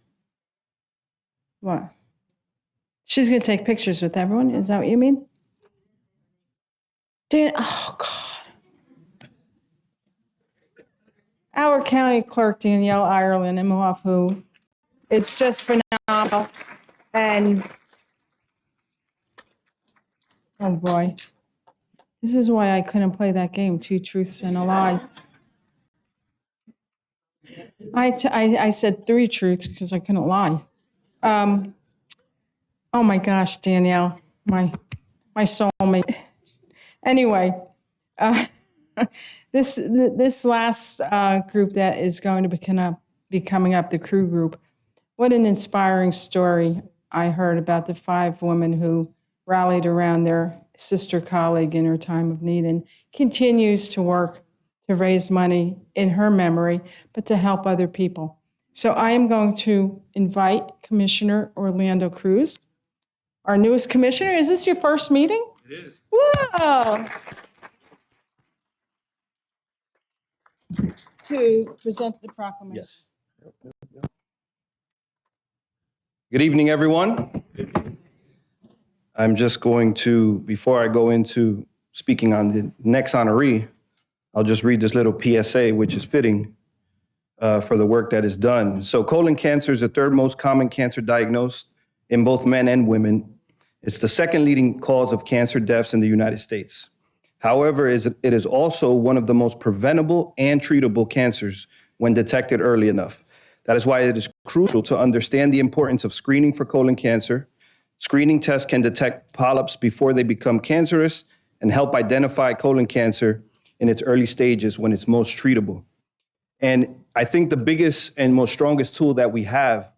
what? She's going to take pictures with everyone. Is that what you mean? Oh, God. Our county clerk, Danielle Ireland, who it's just phenomenal. And, oh boy, this is why I couldn't play that game, Two Truths and a Lie. I said three truths because I couldn't lie. Oh my gosh, Danielle, my soulmate. Anyway, this last group that is going to be coming up, the crew group, what an inspiring story I heard about the 5 women who rallied around their sister colleague in her time of need and continues to work to raise money in her memory, but to help other people. So I am going to invite Commissioner Orlando Cruz, our newest commissioner. Is this your first meeting? It is. Whoa! To present the proclamation. Yes. Good evening, everyone. I'm just going to, before I go into speaking on the next honoree, I'll just read this little PSA, which is fitting. for the work that is done. So colon cancer is the third most common cancer diagnosed in both men and women. It's the second leading cause of cancer deaths in the United States. However, it is also one of the most preventable and treatable cancers when detected early enough. That is why it is crucial to understand the importance of screening for colon cancer. Screening tests can detect polyps before they become cancerous and help identify colon cancer in its early stages when it's most treatable. And I think the biggest and most strongest tool that we have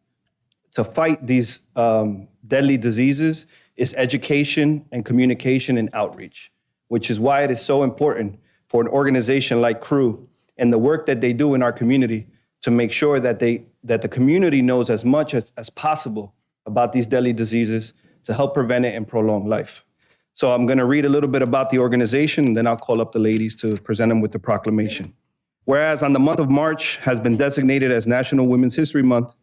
to fight these deadly diseases is education and communication and outreach, which is why it is so important for an organization like CREW and the work that they do in our community to make sure that the community knows as much as possible about these deadly diseases to help prevent it and prolong life. So I'm going to read a little bit about the organization, and then I'll call up the ladies to present them with the proclamation. Whereas on the month of March has been designated as National Women's History Month,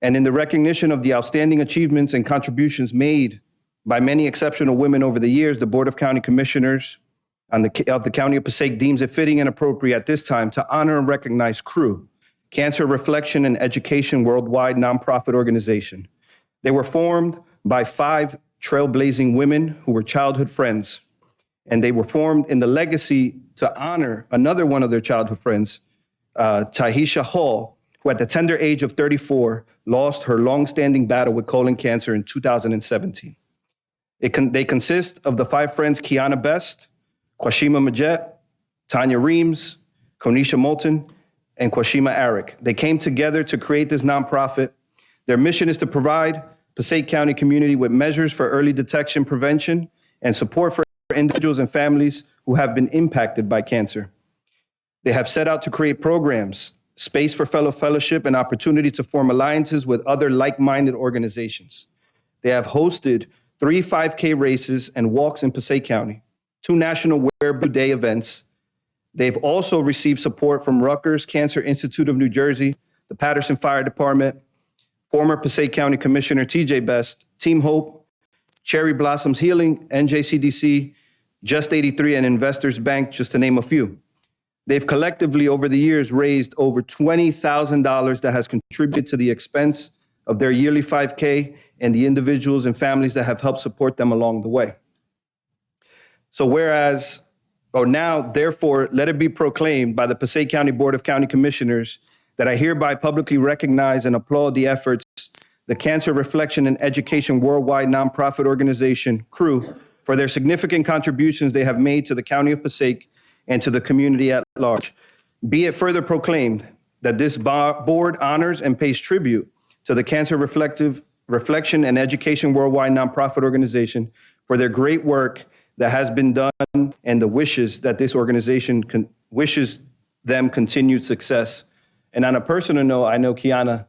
and in the recognition of the outstanding achievements and contributions made by many exceptional women over the years, the Board of County Commissioners of the County of Passaic deems it fitting and appropriate at this time to honor and recognize CREW, Cancer Reflection and Education Worldwide nonprofit organization. They were formed by 5 trailblazing women who were childhood friends, and they were formed in the legacy to honor another one of their childhood friends, Tahisha Hall, who at the tender age of 34 lost her long-standing battle with colon cancer in 2017. They consist of the 5 friends Kiana Best, Kwashima Majet, Tanya Reams, Konisha Moulton, and Kwashima Arick. They came together to create this nonprofit. Their mission is to provide Passaic County community with measures for early detection, prevention, and support for individuals and families who have been impacted by cancer. They have set out to create programs, space for fellowship, and opportunity to form alliances with other like-minded organizations. They have hosted 3 5K races and walks in Passaic County, 2 National Wear Blue Day events. They've also received support from Rutgers Cancer Institute of New Jersey, the Patterson Fire Department, former Passaic County Commissioner TJ Best, Team Hope, Cherry Blossoms Healing, NJCDC, Just 83, and Investors Bank, just to name a few. They've collectively over the years raised over $20,000 that has contributed to the expense of their yearly 5K and the individuals and families that have helped support them along the way. So now, therefore, let it be proclaimed by the Passaic County Board of County Commissioners that I hereby publicly recognize and applaud the efforts the Cancer Reflection and Education Worldwide nonprofit organization, CREW, for their significant contributions they have made to the County of Passaic and to the community at large. Be it further proclaimed that this board honors and pays tribute to the Cancer Reflection and Education Worldwide nonprofit organization for their great work that has been done and the wishes that this organization wishes them continued success. And on a personal note, I know Kiana,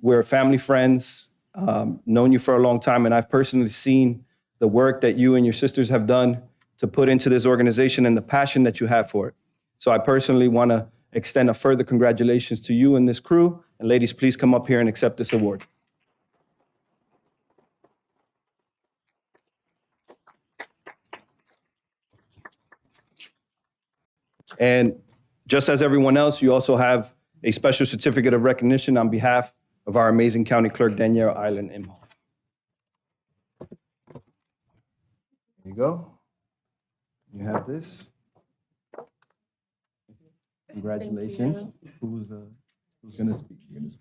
we're family friends, known you for a long time, and I've personally seen the work that you and your sisters have done to put into this organization and the passion that you have for it. So I personally want to extend a further congratulations to you and this crew. And ladies, please come up here and accept this award. And just as everyone else, you also have a special certificate of recognition on behalf of our amazing County Clerk, Danielle Island Imhoff. There you go. You have this. Congratulations. Who's going to speak? You're going to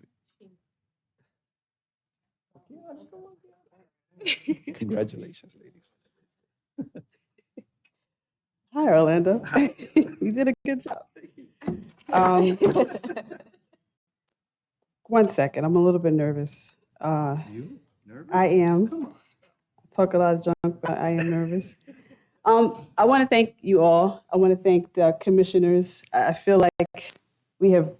speak. Congratulations, ladies. Hi, Orlando. You did a good job. One second, I'm a little bit nervous. You nervous? I am. Come on. I talk a lot of junk, but I am nervous. I want to thank you all. I want to thank the commissioners. I feel like we have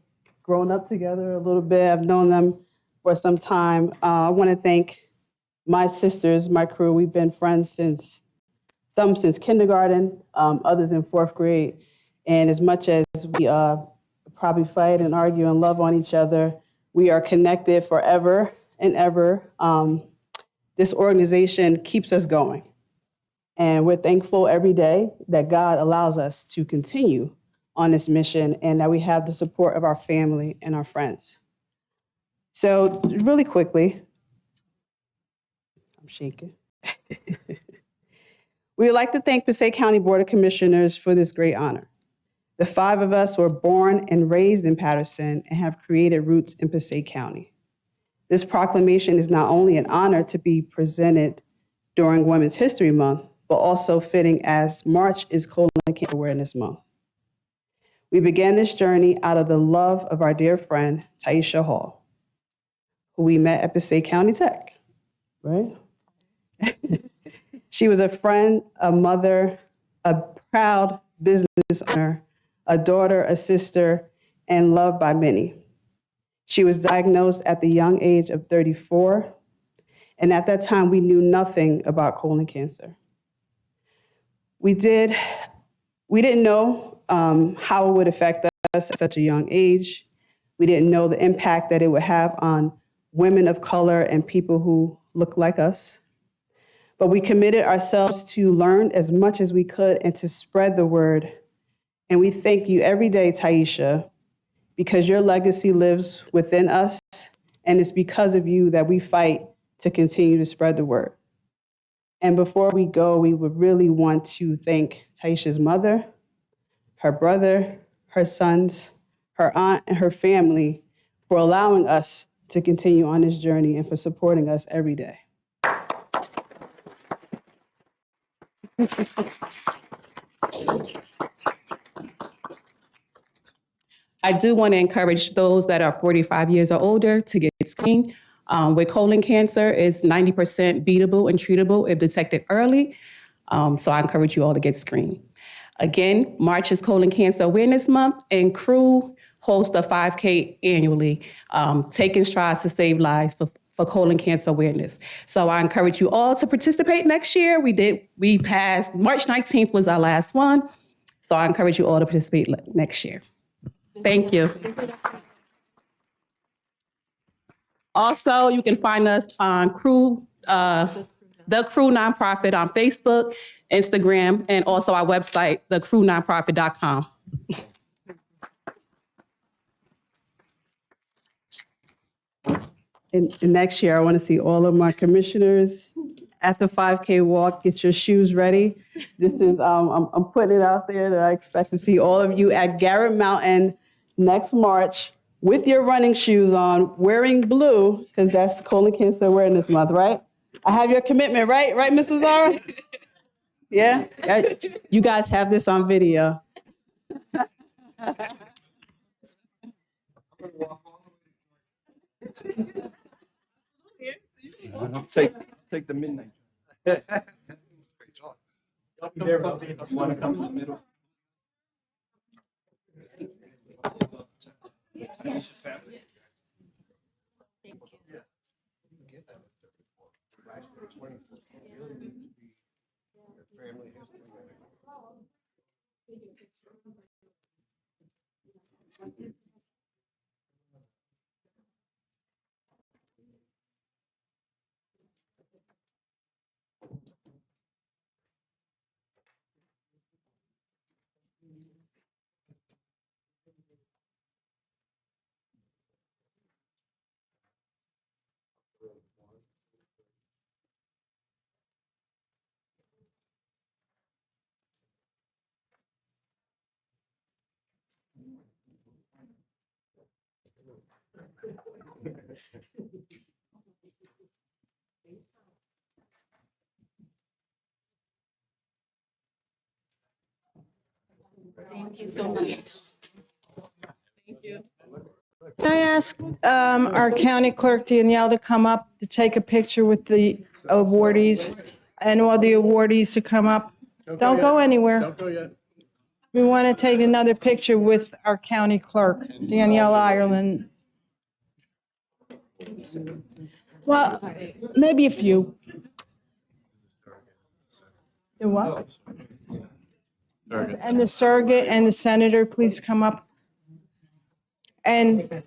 grown up together a little bit. I've known them for some time. I want to thank my sisters, my crew. We've been friends since kindergarten, others in 4th grade. And as much as we probably fight and argue and love on each other, we are connected forever and ever. This organization keeps us going. And we're thankful every day that God allows us to continue on this mission and that we have the support of our family and our friends. So really quickly, I'm shaking. We would like to thank Passaic County Board of Commissioners for this great honor. The 5 of us were born and raised in Patterson and have created roots in Passaic County. This proclamation is not only an honor to be presented during Women's History Month, but also fitting as March is Colon Cancer Awareness Month. We began this journey out of the love of our dear friend, Taisha Hall, who we met at Passaic County Tech, right? She was a friend, a mother, a proud business owner, a daughter, a sister, and loved by many. She was diagnosed at the young age of 34, and at that time, we knew nothing about colon cancer. We didn't know how it would affect us at such a young age. We didn't know the impact that it would have on women of color and people who look like us. But we committed ourselves to learn as much as we could and to spread the word. And we thank you every day, Taisha, because your legacy lives within us, and it's because of you that we fight to continue to spread the word. And before we go, we would really want to thank Taisha's mother, her brother, her sons, her aunt, and her family for allowing us to continue on this journey and for supporting us every day. I do want to encourage those that are 45 years or older to get screened. With colon cancer, it's 90% beatable and treatable if detected early. So I encourage you all to get screened. Again, March is Colon Cancer Awareness Month, and CREW hosts a 5K annually, taking strides to save lives for colon cancer awareness. So I encourage you all to participate next year. We passed, March 19th was our last one. So I encourage you all to participate next year. Thank you. Also, you can find us on CREW, the CREW Nonprofit on Facebook, Instagram, and also our website, thecrewnonprofit.com. And next year, I want to see all of my commissioners at the 5K walk. Get your shoes ready. This is, I'm putting it out there that I expect to see all of you at Garrett Mountain next March with your running shoes on, wearing blue, because that's Colon Cancer Awareness Month, right? I have your commitment, right? Right, Mrs. Zara? Yeah? You guys have this on video. Take the midnight. Thank you so much. Thank you. Can I ask our county clerk, Danielle, to come up to take a picture with the awardees and all the awardees to come up? Don't go anywhere. Don't go yet. We want to take another picture with our county clerk, Danielle Ireland. Well, maybe a few. The what? And the surrogate and the senator, please come up. And,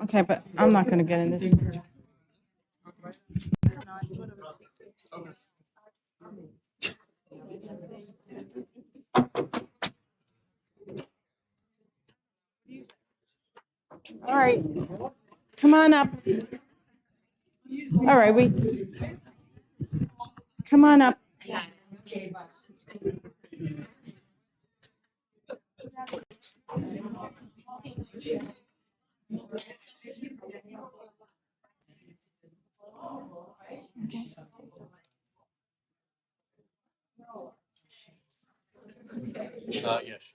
okay, but I'm not going to get in this picture. All right. Come on up. All right, come on up. Yes.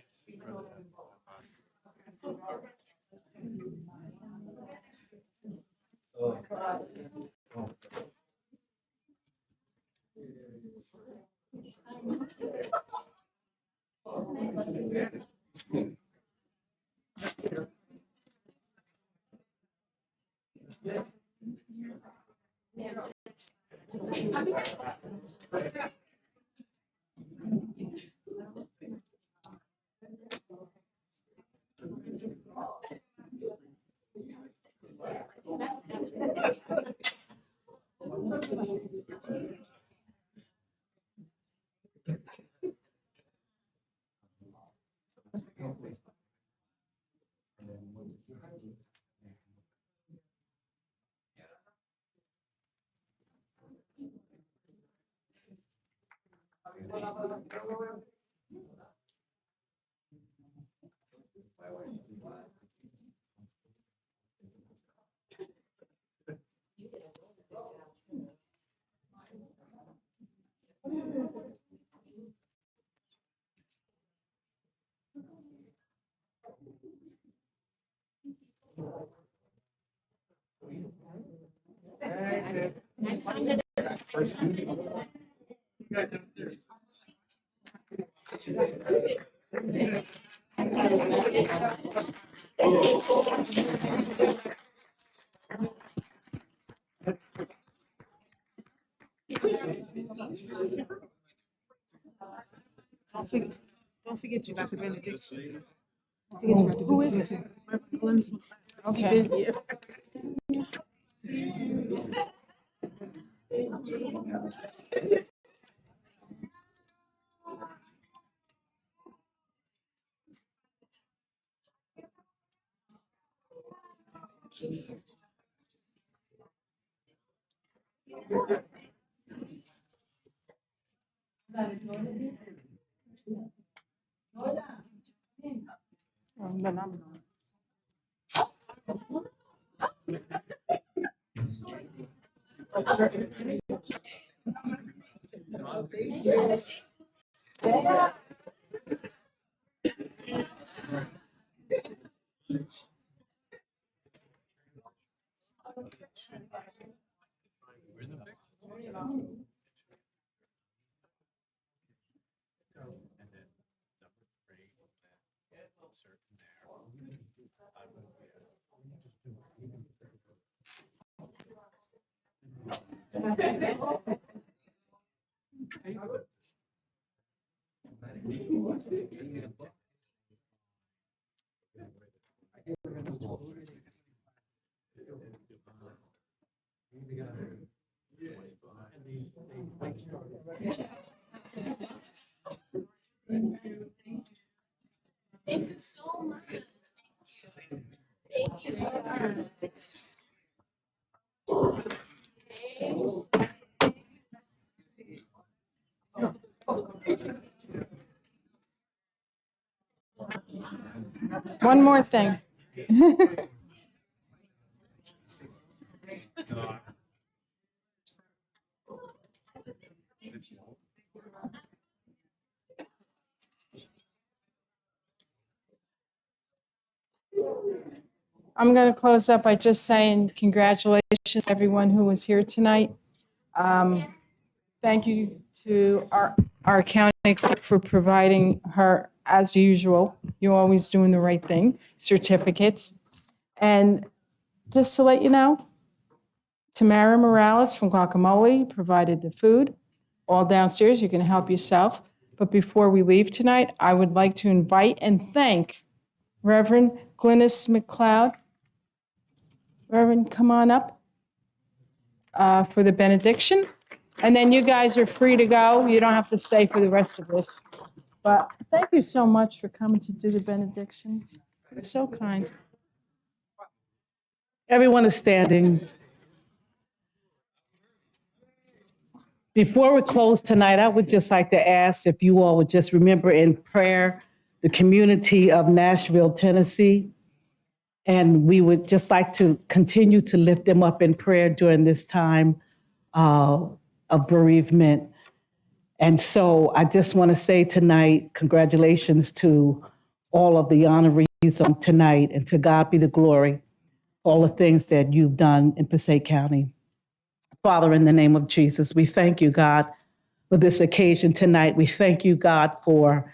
Don't forget you got the benediction. Don't forget you got the Who is it? benediction. Glennis McLeod. Okay. He been here. Then I'm- One more thing. I'm going to close up by just saying congratulations to everyone who was here tonight. Thank you to our county clerk for providing her, as usual, you're always doing the right thing, certificates. And just to let you know, Tamara Morales from Guacamole provided the food. All downstairs, you can help yourself. But before we leave tonight, I would like to invite and thank Reverend Glynis McLeod. Reverend, come on up for the benediction. And then you guys are free to go. You don't have to stay for the rest of this. But thank you so much for coming to do the benediction. You're so kind. Everyone is standing. Before we close tonight, I would just like to ask if you all would just remember in prayer the community of Nashville, Tennessee. And we would just like to continue to lift them up in prayer during this time of bereavement. And so I just want to say tonight, congratulations to all of the honorees on tonight, and to God be the glory, all the things that you've done in Passaic County. Father, in the name of Jesus, we thank you, God, for this occasion tonight. We thank you, God, for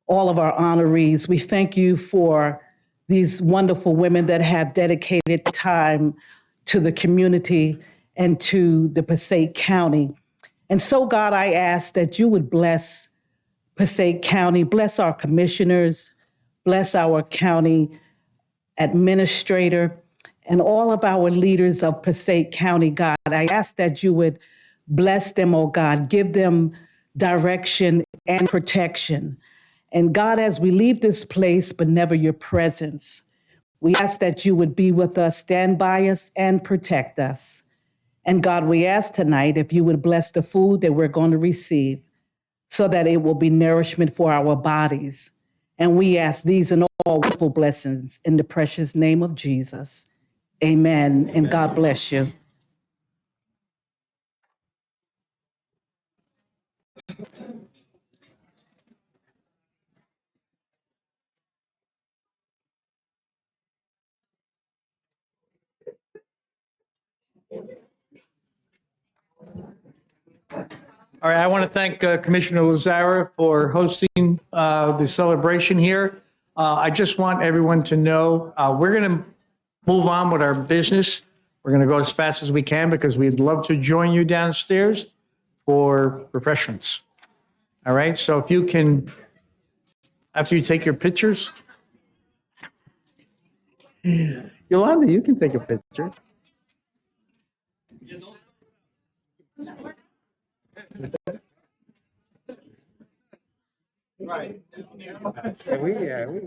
all of our honorees. We thank you for these wonderful women that have dedicated time to the community and to the Passaic County. And so, God, I ask that you would bless Passaic County, bless our commissioners, bless our county administrator, and all of our leaders of Passaic County, God. I ask that you would bless them, oh God, give them direction and protection. And God, as we leave this place, but never your presence, we ask that you would be with us, stand by us, and protect us. And God, we ask tonight if you would bless the food that we're going to receive so that it will be nourishment for our bodies. And we ask these and all wonderful blessings in the precious name of Jesus. Amen. And God bless you. All right, I want to thank Commissioner Lazara for hosting the celebration here. I just want everyone to know we're going to move on with our business. We're going to go as fast as we can because we'd love to join you downstairs for refreshments. All right, so if you can, after you take your pictures, Yolanda, you can take a picture.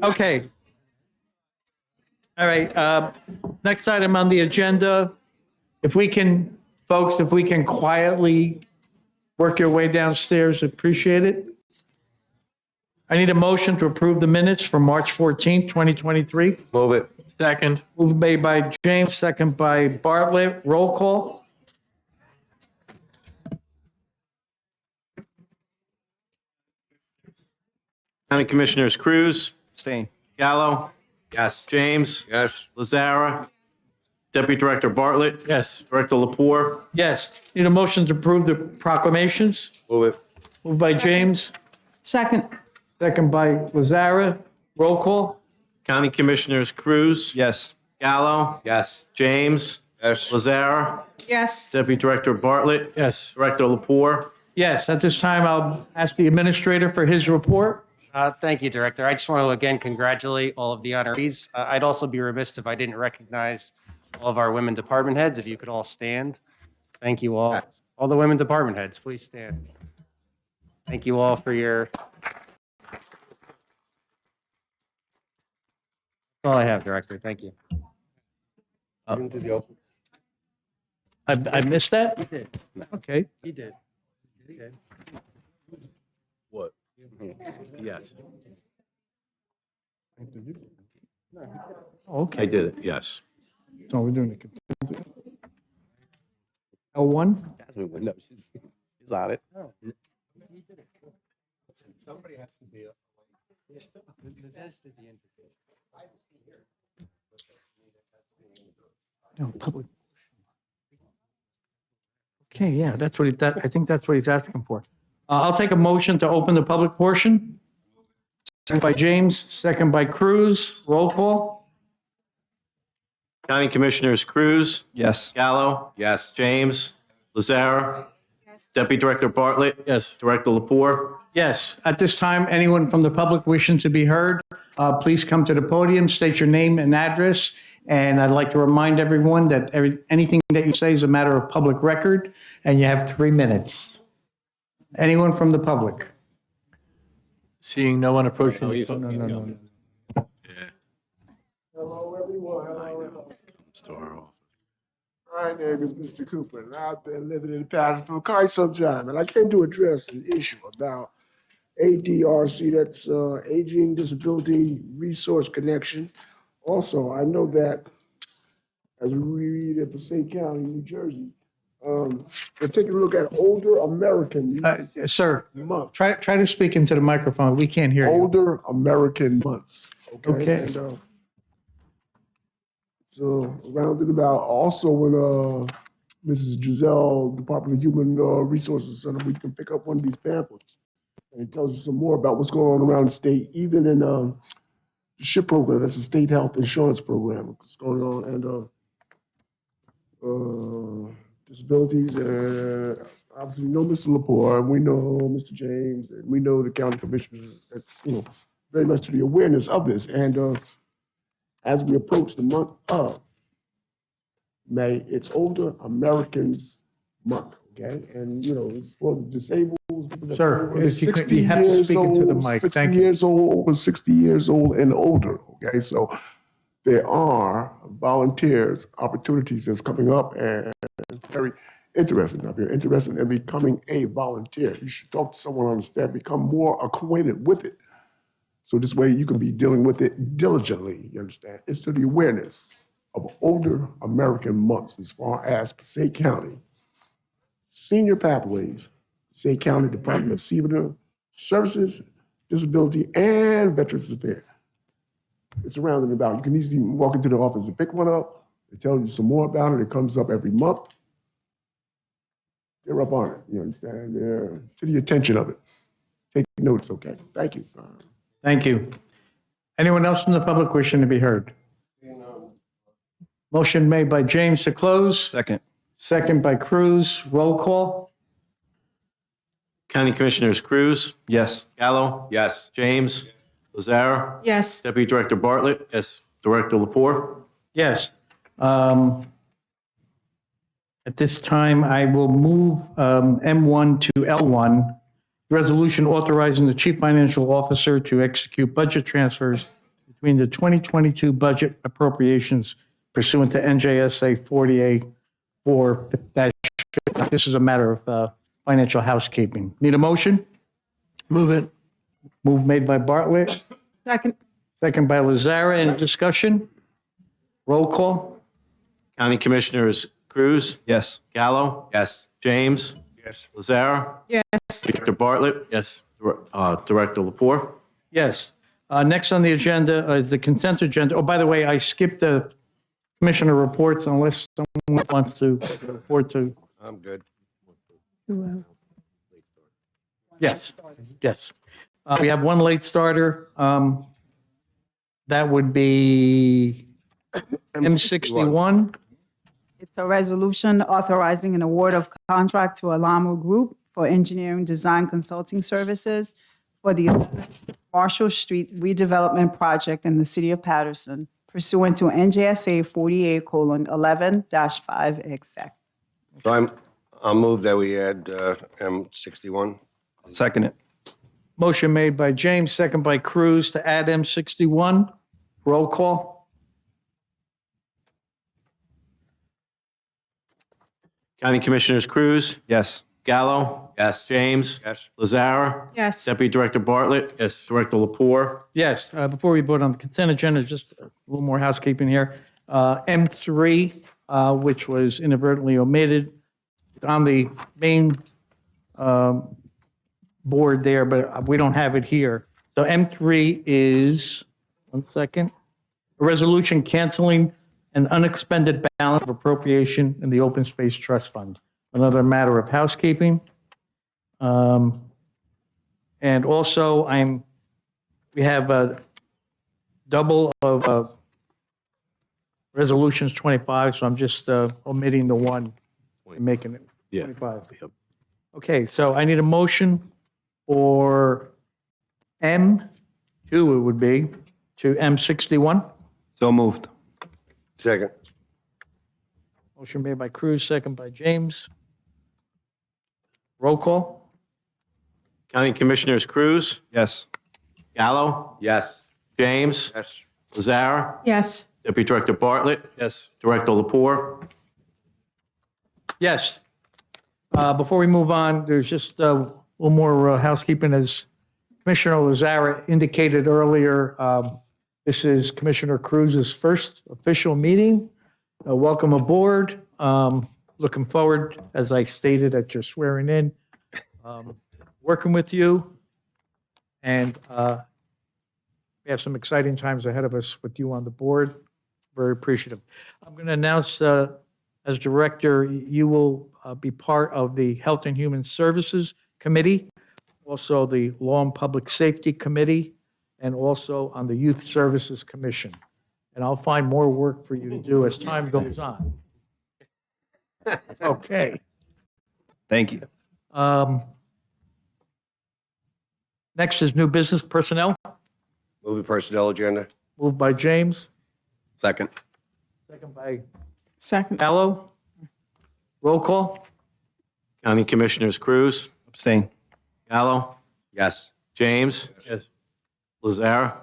Okay. All right. Next item on the agenda, if we can, folks, if we can quietly work your way downstairs, appreciate it. I need a motion to approve the minutes from March 14th, 2023. Move it. Second. Moved made by James, second by Bartlett. Roll call. County Commissioners Cruz, Abstain. Gallo, Yes. James, Yes. Lazara, Deputy Director Bartlett, Yes. Director Lapore, Yes. Need a motion to approve the proclamations. Move it. Moved by James, Second. second by Lazara. Roll call. County Commissioners Cruz, Yes. Gallo, Yes. James, Yes. Lazara, Yes. Deputy Director Bartlett, Yes. Director Lapore. Yes, at this time, I'll ask the administrator for his report. Thank you, Director. I just want to again congratulate all of the honorees. I'd also be remiss if I didn't recognize all of our women department heads. If you could all stand. Thank you all. All the women department heads, please stand. Thank you all for your. That's all I have, Director. Thank you. Into the open. I missed that? You did. Okay. You did. You did. What? Yes, Okay. I did it, yes. So we're doing the consent. L1? Jasmine would know. She's on it. Somebody has to be up. No, public. Okay, yeah, that's what I think that's what he's asking for. I'll take a motion to open the public portion. Second by James, second by Cruz. Roll call. County Commissioners Cruz, Yes. Gallo, Yes. James, Lazara, Deputy Director Bartlett, Yes. Director Lapore. Yes, at this time, anyone from the public wishing to be heard, please come to the podium, state your name and address. And I'd like to remind everyone that anything that you say is a matter of public record, and you have 3 minutes. Anyone from the public? Seeing no one approaching. No. Hello, everyone. Hello. My name is Mr. Cooper, and I've been living in Patterson for quite some time. And I came to address an issue about ADRC, that's Aging Disability Resource Connection. Also, I know that as we read in Passaic County, New Jersey, we're taking a look at older American Sir, month. try to speak into the microphone. We can't hear you. Older American months. Okay. And, so rounded about also when Mrs. Giselle, Department of Human Resources Center, we can pick up one of these pamphlets. And it tells you some more about what's going on around the state, even in the SHIP program, that's the state health insurance program, what's going on, and disabilities. Obviously, we know Mr. Lepore, we know Mr. James, and we know the county commissioners. That's very much to the awareness of this. And as we approach the month of May, it's Older Americans Month, okay? And it's for the disabled. People that Sir, are if you could- you have to speak into the mic. 60 Thank you. years old, over 60 years old and older, okay? So there are volunteers, opportunities that's coming up, and it's very interesting. If you're interested in becoming a volunteer, you should talk to someone on the staff, become more acquainted with it. So this way you can be dealing with it diligently, you understand? It's to the awareness of Older American months as far as Passaic County, Senior Pathways, Passaic County Department of Senior Services, Disability, and Veterans Affairs. It's around and about. You can easily walk into the office and pick one up. They tell you some more about it. It comes up every month. They're up on it, you understand? They're to the attention of it. Take notes, okay? Thank you. Thank you. Anyone else from the public wishing to be heard? Motion made by James to close. Second. Second by Cruz. Roll call. County Commissioners Cruz, Yes. Gallo. Yes. James. Lazara. Yes. Deputy Director Bartlett. Yes. Director Lapore. Yes. At this time, I will move M1 to L1, resolution authorizing the chief financial officer to execute budget transfers between the 2022 budget appropriations pursuant to NJSA 48-4. This is a matter of financial housekeeping. Need a motion? Move it. Move made by Bartlett, Second. second by Lazara. Any discussion? Roll call. County Commissioners Cruz, Yes. Gallo. Yes. James. Yes. Lazara. Yes. Director Bartlett. Yes. Director Lapore. Yes. Next on the agenda is the consent agenda. Oh, by the way, I skipped the commissioner reports unless someone wants to report to. I'm good. Yes, yes. We have one late starter. That would be M61. It's a resolution authorizing an award of contract to Alamo Group for engineering design consulting services for the 11th Marshall Street redevelopment project in the city of Patterson pursuant to NJSA 48:11-5 exec. So I'll move that we add M61. Second it. Motion made by James, second by Cruz to add M61. Roll call. County Commissioners Cruz, Yes. Gallo. Yes. James. Yes. Lazara. Yes. Deputy Director Bartlett. Yes. Director Lapore. Yes, before we vote on the consent agenda, just a little more housekeeping here. M3, which was inadvertently omitted on the main board there, but we don't have it here. So M3 is, one second, a resolution canceling an unexpended balance of appropriation in the Open Space Trust Fund. Another matter of housekeeping. And also, we have a double of resolutions 25, so I'm just omitting the one and making it 25. Yep. Okay, so I need a motion for M2, it would be, to M61. So moved. Second. Motion made by Cruz, second by James. Roll call. County Commissioners Cruz, Yes. Gallo. Yes. James. Yes. Lazara. Yes. Deputy Director Bartlett. Yes. Director Lapore. Yes. Before we move on, there's just a little more housekeeping. As Commissioner Lazara indicated earlier, this is Commissioner Cruz's first official meeting. Welcome aboard. Looking forward, as I stated at your swearing in, working with you. And we have some exciting times ahead of us with you on the board. Very appreciative. I'm going to announce as director, you will be part of the Health and Human Services Committee, also the Law and Public Safety Committee, and also on the Youth Services Commission. And I'll find more work for you to do as time goes on. Okay. Thank you. Next is new business personnel, Move the personnel agenda. moved by James, Second. second by Second. Gallo. Roll call? County Commissioners Cruz, Abstain. Gallo, Yes. James, Yes. Yes. Lazara,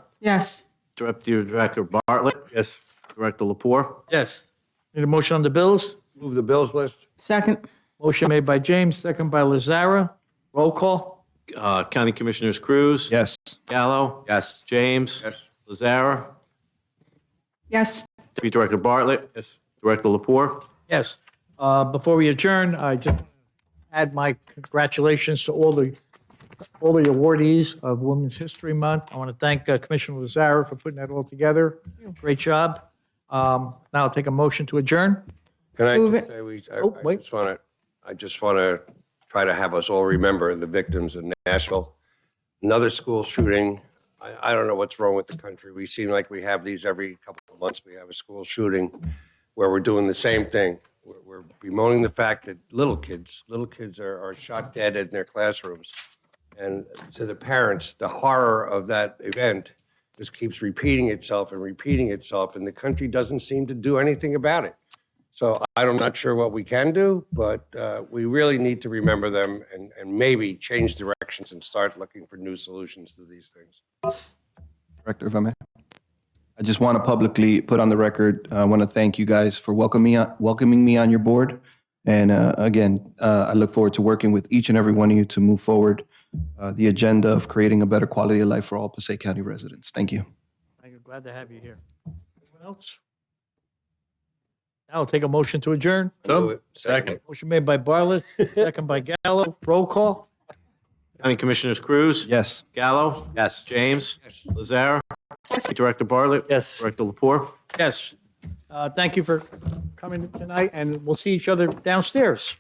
Deputy Director Bartlett, Yes. Director Lapore. Yes. Need a motion on the bills? Move the bills list. Second. Motion made by James, second by Lazara. Roll call? County Commissioners Cruz, Yes. Gallo, Yes. James, Yes. Lazara, Yes. Deputy Director Bartlett, Yes. Director Lapore. Yes. Before we adjourn, I just add my congratulations to all the awardees of Women's History Month. I want to thank Commissioner Lazara for putting that all together. Great job. Now I'll take a motion to adjourn. Can I Move just it. say, Oh, wait. I just want to try to have us all remember the victims in Nashville. Another school shooting. I don't know what's wrong with the country. We seem like we have these every couple of months. We have a school shooting where we're doing the same thing. We're bemoaning the fact that little kids are shot dead in their classrooms. And to the parents, the horror of that event just keeps repeating itself, and the country doesn't seem to do anything about it. So I'm not sure what we can do, but we really need to remember them and maybe change directions and start looking for new solutions to these things. Director, if I may. I just want to publicly put on the record, I want to thank you guys for welcoming me on your board. And again, I look forward to working with each and every one of you to move forward the agenda of creating a better quality of life for all Passaic County residents. Thank you. I'm glad to have you here. Anyone else? Now I'll take a motion to adjourn. Second. Motion made by Bartlett, second by Gallo. Roll call? County Commissioners Cruz, Yes. Gallo, Yes. James, Lazara, Deputy Director Bartlett, Yes. Director Lapore. Yes. Thank you for coming tonight, and we'll see each other downstairs.